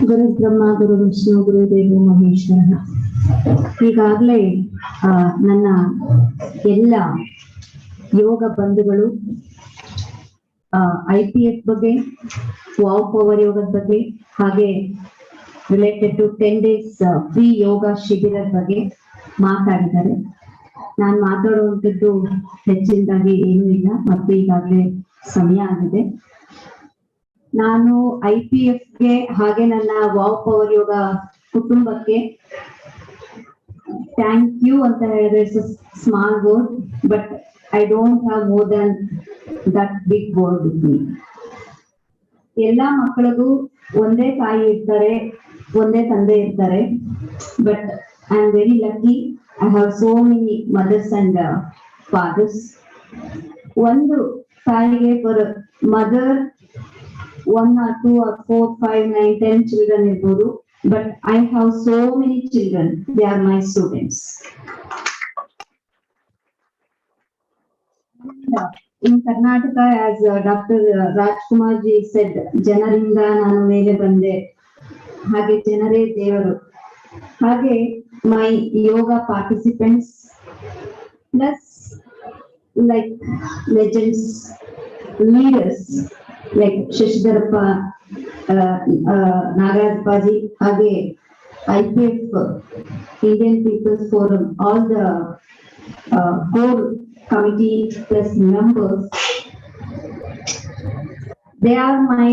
ಗುರು ಬ್ರಹ್ಮ ಗುರು ವಿಷ್ಣು ಗುರು ದೇವೋ ಮಹೇಶ್ವರ. ಈಗಾಗಲೇ ನನ್ನ ಎಲ್ಲ ಯೋಗ ಬಂಧುಗಳು IPF ಬಗ್ಗೆ, wow power ಯೋಗದ ಬಗ್ಗೆ, ಹಾಗೆ related to 10 days free ಯೋಗ ಶಿಬಿರದ ಬಗ್ಗೆ ಮಾತಾಡಿದ್ದಾರೆ. ನಾನು ಮಾತಾಡುವಂಥದ್ದು ಹೆಚ್ಚಿನದಾಗಿ ಏನೂ ಇಲ್ಲ, ಮತ್ತು ಈಗಾಗಲೇ ಸಮಯ ಆಗಿದೆ. ನಾನು IPFಗೆ ಹಾಗೆ ನನ್ನ ವಾವ್ ಪವರ್ ಯೋಗ ಕುಟುಂಬಕ್ಕೆ ಥ್ಯಾಂಕ್ ಯು ಅಂತ ಹೇಳಿದ್ರೆ small word, but I don't have more than that big word with me. ಎಲ್ಲಾ ಮಕ್ಕಳಿಗೂ ಒಂದೇ ತಾಯಿ ಇರ್ತಾರೆ, ಒಂದೇ ತಂದೆ ಇರ್ತಾರೆ, but I am very lucky. I have so many mothers and fathers. ಒಂದು ತಾಯಿಗೆ for mother 1 or 2 or 4, 5, 9, 10 children irbodu, but I have so many children. They are my students. In Karnataka, as Dr. Rajkumar ji said, Janarinda nanu mele bande, hage janare devaru. Hage my yoga participants, plus like legends, leaders like Shashidharappa, Nagarajpaji, hage IPF Indian People's Forum, all the core committee plus members, they are my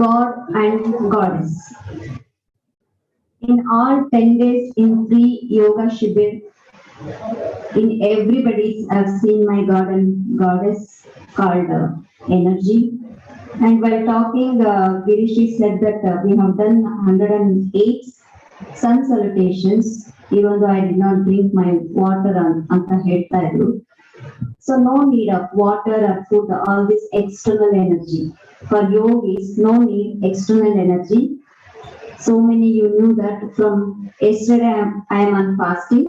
God and Goddess. In all 10 days in free yoga shibir, in everybody's I've seen my God and Goddess called energy. And while talking, Girish said that we have done 108 sun salutations, even though I did not drink my water on the head. So no need of water or food, all this external energy. For yogis, no need external energy. So many you knew that from yesterday I am on fasting.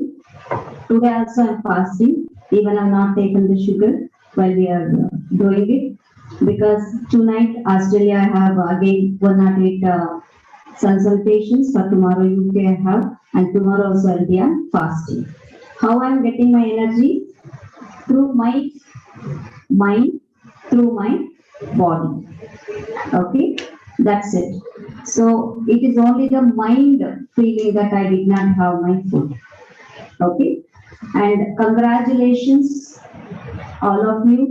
Today also I am fasting. Even I have not taken the sugar while we are doing it. Because tonight Australia I have again 108 consultations. For tomorrow UK I have, and tomorrow also I'll be on fasting. How I am getting my energy? Through my mind, through my body. Okay, that's it. So it is only the mind feeling that I did not have my food. Okay, and congratulations all of you.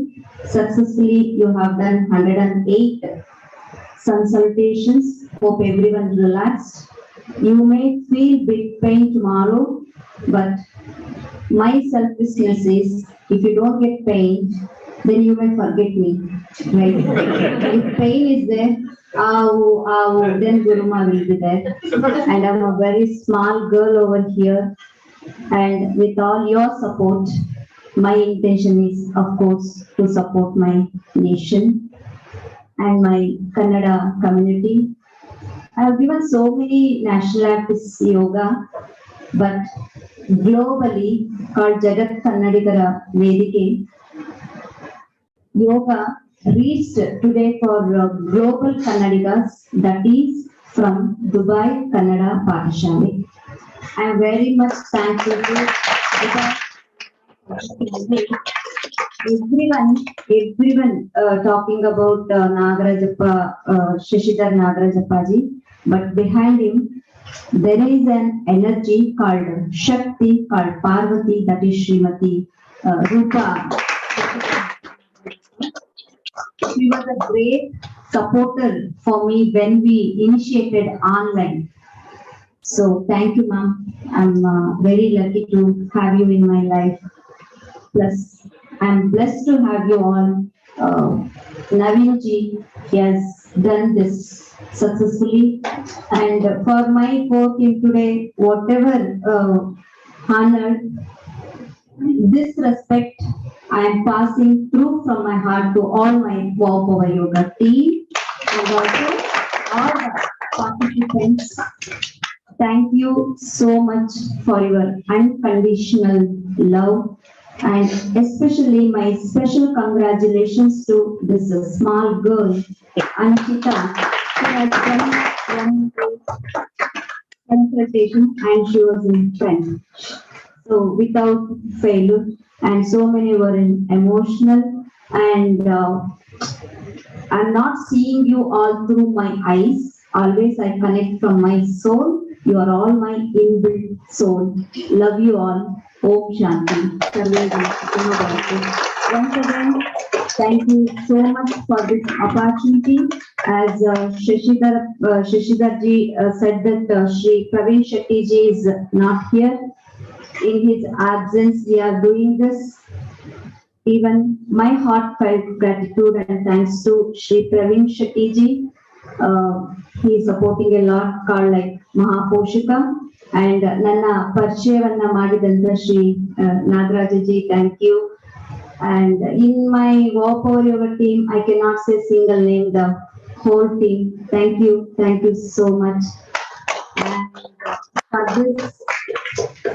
Successfully you have done 108 consultations. Hope everyone relaxed. You may feel big pain tomorrow, but my selfishness is, if you don't get pain, then you may forget me, right? If pain is there, then Guruma will be there. And I'm a very small girl over here. And with all your support, my intention is, of course, to support my nation and my Kannada community. I have given so many national artists yoga, but globally called Jagat Kannadikara Vedike, yoga reached today for global Kannadigas, that is from Dubai Kannada Pathashali. I am very much thankful to everyone talking about Nagarajappa, Shashidhar Nagarajappaji, but behind him there is an energy called Shakti, called Parvati, that is Srimati Rupa. She was a great supporter for me when we initiated online. So thank you, ma'am. I'm very lucky to have you in my life. Plus, I'm blessed to have you all. Naveen ji, he has done this successfully. And for my core team today, whatever honored, this respect I am passing through from my heart to all my Wow Power Yoga team and also all the participants. Thank you so much for your unconditional love, and especially my special congratulations to this small girl, Anshita, who has done one consultation and she was in French. So without failure, and so many were emotional, and I'm not seeing you all through my eyes. Always I connect from my soul. You are all my inbuilt soul. Love you all. Om Shanti. Once again, thank you so much for this opportunity. As Shashidhar ji said that Shri Praveen Shetty ji is not here. in his absence, we are doing this. Even my heartfelt gratitude and thanks to Shri Praveen Shetty ji. He is supporting a lot called like Mahaposhika. And Nana Parchevanna Madidanta Shri Nagaraja ji, thank you. And in my War Power Yoga team, I cannot say single name, the whole team. Thank you so much. And for this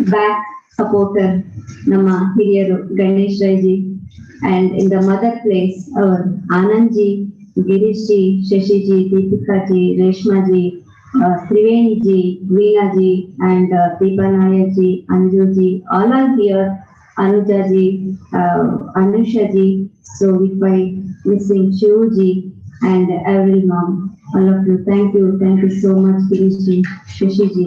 back supporter, Nama Hiriyaru Ganesh Rai ji. And in the mother place, our Anand ji, Girish ji, Shashi ji, Deepika ji, Reshma ji, Triveni ji, Veena ji, and Deepa Nayak ji, Anju ji, all are here. Anuja ji, Anusha ji, so if I missing Shivu ji, and every mom, all of you, thank you so much, Girish ji, Shashi ji.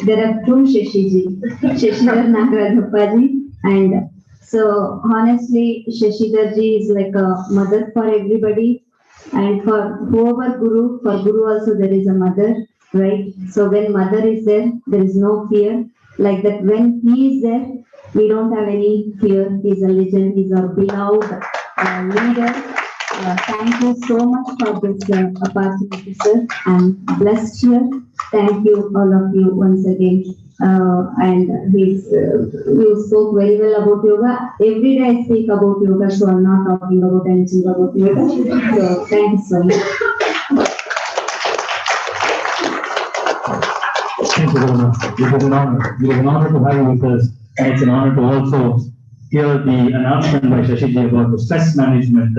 There are two Shashi ji, Shashidhar Nagarajappa ji, and so honestly, Shashidhar ji is like a mother for everybody, and for whoever Guru, for Guru also there is a mother, right? So when mother is there is no fear. Like that, when he is there, we don't have any fear. He's a legend. He's our beloved leader. Thank you so much for this opportunity, sir. I'm blessed here. Thank you, all of you, once again. And you spoke very well about yoga. Every day I speak about yoga, so I'm not talking about anything about yoga. So thank you so much. Thank you very much. It is an honor. It is an honor to have you with us. And it's an honor to also hear the announcement by Shashi ji about the stress management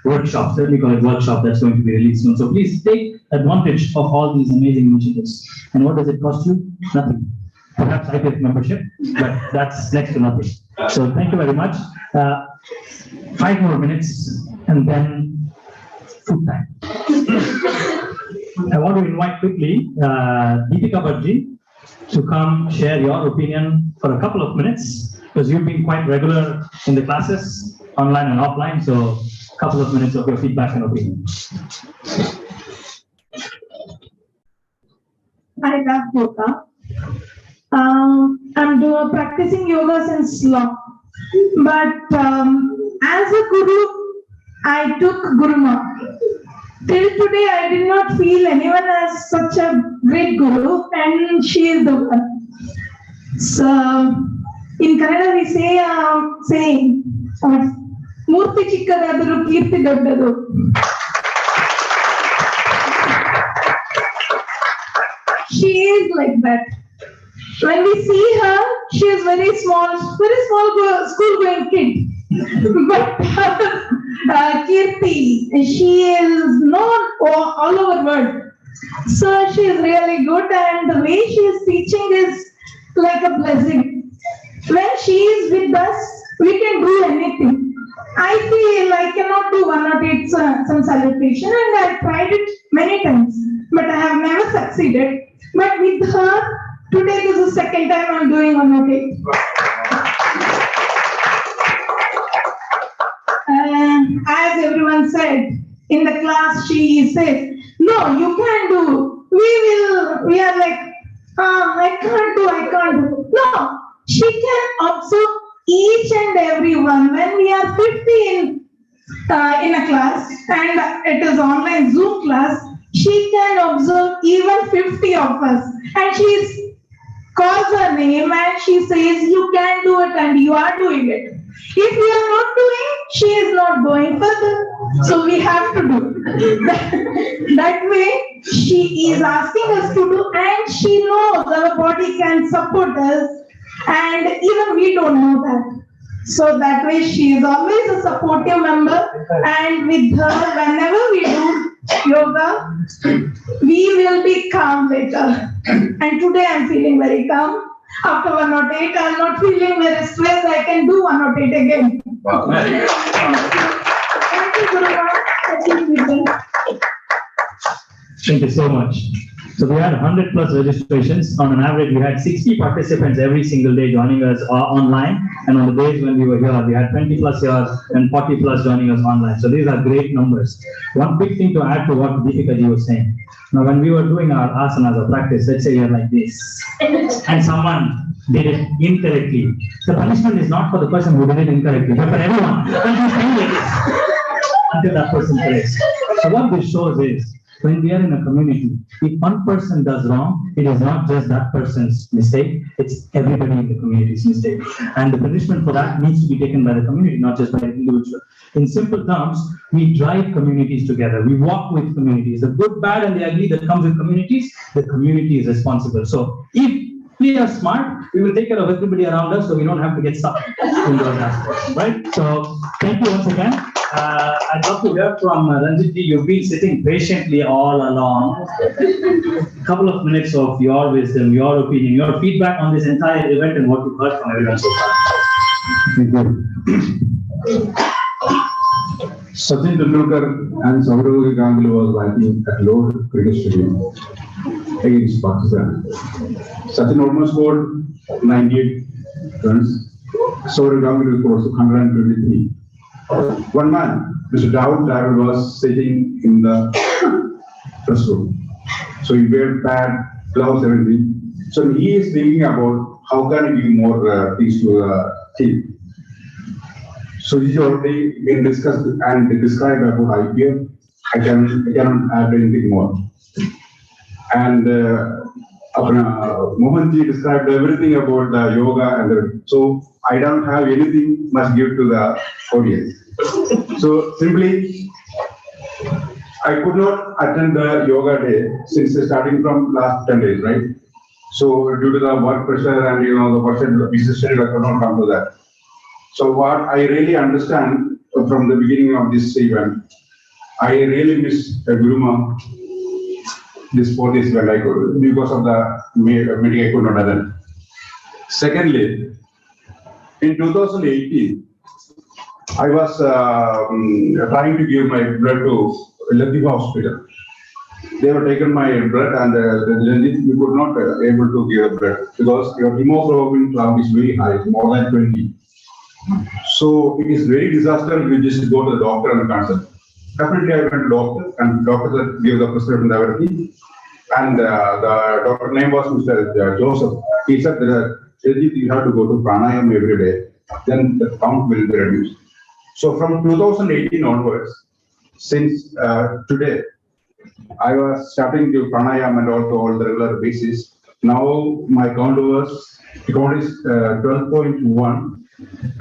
workshop, let me call it workshop, that's going to be released soon. So please take advantage of all these amazing initiatives. And what does it cost you? Nothing. Perhaps IPF membership, but that's next to nothing. So thank you very much. 5 more minutes and then food time. I want to invite quickly Deepika Bhatt to come share your opinion for a couple of minutes, because you've been quite regular in the classes, online and offline, so a couple of minutes of your feedback and opinion. I love yoga. I'm practicing yoga since long, but as a guru, I took Guruma. Till today, I did not feel anyone as such a great guru, and she is the one. So, in Kannada, we say saying, "Murti chikkadadaru kirti doddadu." She is like that. When we see her, she is very small school-going kid. But Kirti, she is known all over the world. So she is really good, and the way she is teaching is like a blessing. When she is with us, we can do anything. I feel I cannot do 108 some salutation, and I tried it many times, but I have never succeeded. But with her, today this is the second time I'm doing 108. As everyone said, in the class she says, no, you can do. We are like, I can't do. No, she can observe each and every one. When we are 50 in a class, and it is online Zoom class, she can observe even 50 of us. And she calls her name and she says, you can do it, and you are doing it. If we are not doing, she is not going further. So we have to do. That way, she is asking us to do, and she knows our body can support us, and even we don't know that. So that way, she is always a supportive member, and with her, whenever we do yoga, we will be calm later. And today, I'm feeling very calm. After 108, I'm not feeling very stressed. I can do 108 again. Wow. Thank you, Guru. Thank you so much. So we had 100 plus registrations. On an average, we had 60 participants every single day joining us online. And on the days when we were here, we had 20 plus here and 40 plus joining us online. So these are great numbers. One big thing to add to what Deepika ji was saying. Now, when we were doing our asanas or practice, let's say you're like this, and someone did it incorrectly, the punishment is not for the person who did it incorrectly, but for everyone. Until that person corrects. So what this shows is, when we are in a community, if one person does wrong, it is not just that person's mistake, it's everybody in the community's mistake. And the punishment for that needs to be taken by the community, not just by the individual. In simple terms, we drive communities together. We walk with communities. The good, bad, and the ugly that comes with communities, the community is responsible. So if we are smart, we will take care of everybody around us, so we don't have to get stuck in those aspects, right? So thank you once again. I'd love to hear from Ranjit ji. You've been sitting patiently all along. A couple of minutes of your wisdom, your opinion, your feedback on this entire event and what you've heard from everyone so far. Thank you. Sachin Tendulkar and Sourav Ganguly was fighting at Lord Cricket Stadium against Pakistan. Sachin almost scored 98 runs. Sourav Ganguly scored 123. One man, Mr. Dawood Dawood, was sitting in the press room. So he wear pad, gloves, everything. So he is thinking about how can he give more things to the team. So this is already been discussed and described about IPF. I cannot add anything more. And Mohanji described everything about the yoga, and so I don't have anything much give to the audience. So simply, I could not attend the yoga day since starting from last 10 days, right? So due to the work pressure and the work busy schedule, I could not come to that. So what I really understand from the beginning of this event, I really miss Guruma for this event. I could, because of the meeting I could not attend. Secondly, in 2018, I was trying to give my blood to Latif Hospital. They have taken my blood, and we could not able to give blood because your hemoglobin count is very high, more than 20. So it is very disaster if you just go to the doctor and consult. Definitely I went to doctor, and doctor gave the prescription everything. And the doctor name was Mr. Joseph. He said that you have to go to pranayama every day, then the count will be reduced. So from 2018 onwards, since today, I was starting to pranayama and also on the regular basis. Now my count is 12.1.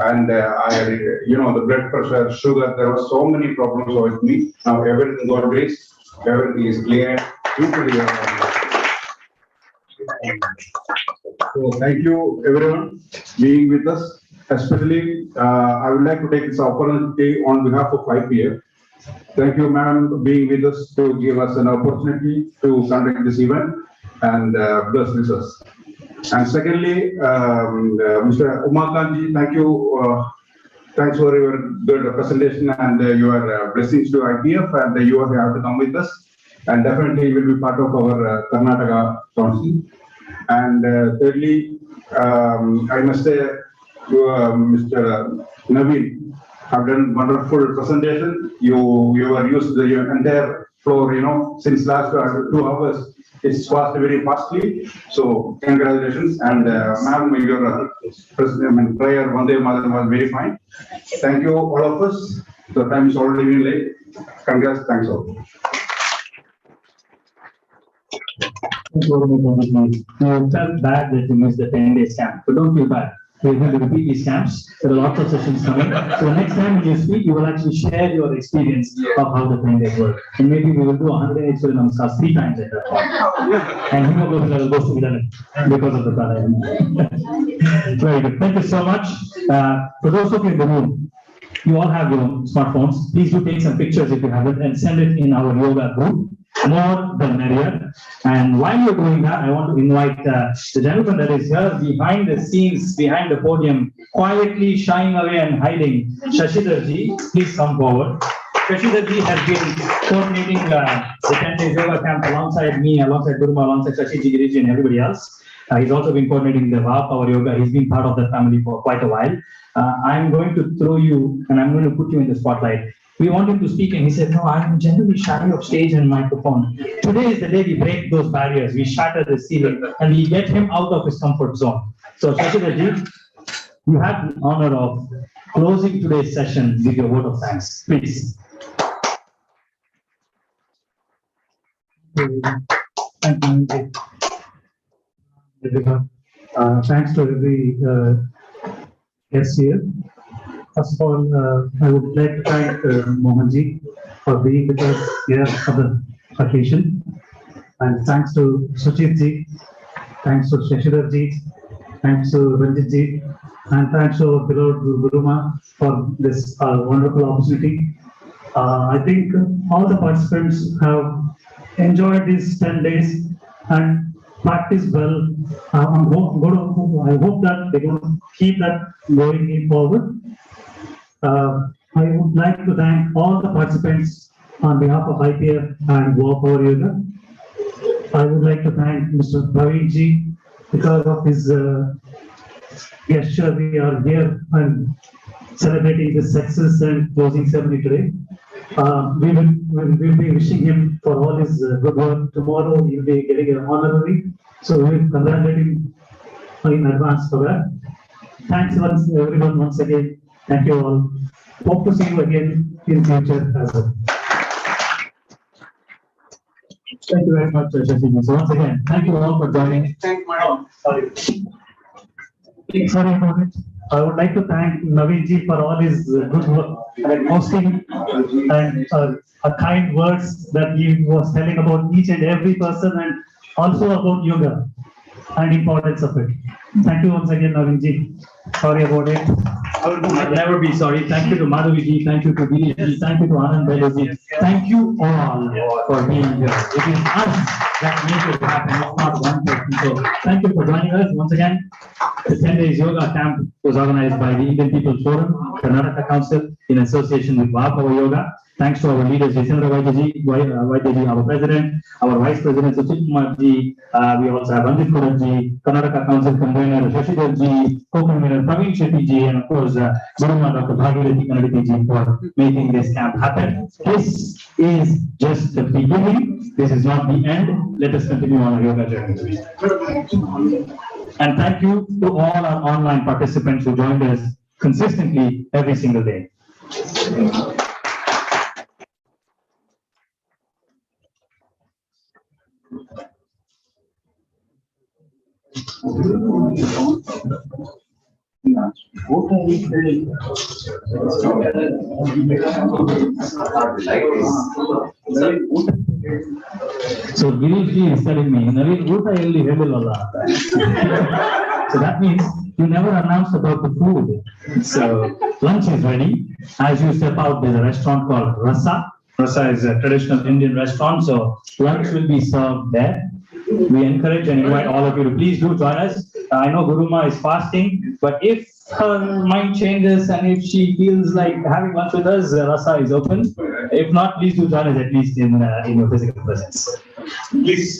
And I had, the blood pressure, sugar, there were so many problems with me. Now everything got raised, everything is clear. So thank you everyone being with us. Especially, I would like to take this opportunity on behalf of IPF. Thank you, ma'am, being with us to give us an opportunity to conduct this event and bless with us. And secondly, Mr. Umakanji, thank you. Thanks for your good presentation and your blessings to IPF, and you have to come with us. And definitely will be part of our Karnataka Council. And thirdly, I must say, Mr. Naveen, have done wonderful presentation. You have used the entire floor, since last 2 hours. It's passed very fastly. So congratulations. And ma'am, your prayer Vande Mataram was very fine. Thank you all of us. The time is already been late. Congrats. Thanks all. You felt bad that you missed the 10 days camp, but don't feel bad. We're going to repeat these camps. There are lots of sessions coming. So the next time when you speak, you will actually share your experience of how the 10 days work. And maybe we will do 108 Surya Namaskars 3 times at that point. And hemoglobin level goes to 11 because of the pranayama. Very good. Thank you so much. For those of you in the room, you all have your smartphones. Please do take some pictures if you haven't and send it in our yoga group. More the merrier. And while you're doing that, I want to invite the gentleman that is here behind the scenes, behind the podium, quietly shying away and hiding. Shashidhar ji, please come forward. Shashidhar ji has been coordinating the 10 days yoga camp alongside me, alongside Durma, alongside Shashi Giriji and everybody else. He's also been coordinating the Wow Power Yoga. He's been part of the family for quite a while. I'm going to throw you and I'm going to put you in the spotlight. We want him to speak and he said, no, I'm generally shy of stage and microphone. Today is the day we break those barriers. We shatter the ceiling and we get him out of his comfort zone. So Shashidharji, you had the honor of closing today's session with your vote of thanks. Please. Thank you, everyone. Thanks to every guest here. First of all, I would like to thank Mohanji for being with us here for the occasion. And thanks to Suchitji, thanks to Shashidharji, thanks to Ranjitji, and thanks to our beloved Guruma for this wonderful opportunity. I think all the participants have enjoyed these 10 days and practiced well. I hope that they will keep that going forward. I would like to thank all the participants on behalf of IPF and Power Yoga. I would like to thank Mr. Praveenji because of his gesture. We are here and celebrating the success and closing ceremony today. We will be wishing him for all his good work. Tomorrow he will be getting an honorary, so we will congratulate him in advance for that. Thanks everyone once again. Thank you all. Hope to see you again in future as well. Thank you very much, Shashidharji. So once again, thank you all for joining. Sorry about it. I would like to thank Naveenji for all his good work and hosting and kind words that he was telling about each and every person and also about yoga and importance of it. Thank you once again, Naveenji. Sorry about it. I'll never be sorry. Thank you to Madhaviji. Thank you to Dilipji. Thank you to Anand Bailoji. Thank you all for being here. It is us that make it happen. It's not one person. So thank you for joining us once again. The 10 days yoga camp was organized by the Indian People's Forum, Karnataka Council, in association with Power Yoga. Thanks to our leaders, Jitendra Vaidyaji, our president, our vice president, Suchit Kumarji. We also have Ranjit Kumarji, Karnataka Council convener, Shashidharji, co-convener Praveen Shettyji, and of course, Guruma Dr. Bhagirathi Kannadiji for making this camp happen. This is just the beginning. This is not the end. Let us continue on our yoga journey. And thank you to all our online participants who joined us consistently every single day. So Girishji is telling me, Naveen, ಊಟ ಎಲ್ಲಿ ಹೇಳಿಲ್ಲಲ್ಲ ಅಂತ. So that means you never announced about the food. So lunch is ready. As you step out, there's a restaurant called Rasa. Rasa is a traditional Indian restaurant, so lunch will be served there. We encourage and invite all of you to please do join us. I know Guruma is fasting, but if her mind changes and if she feels like having lunch with us, Rasa is open. If not, please do join us at least in your physical presence. Please.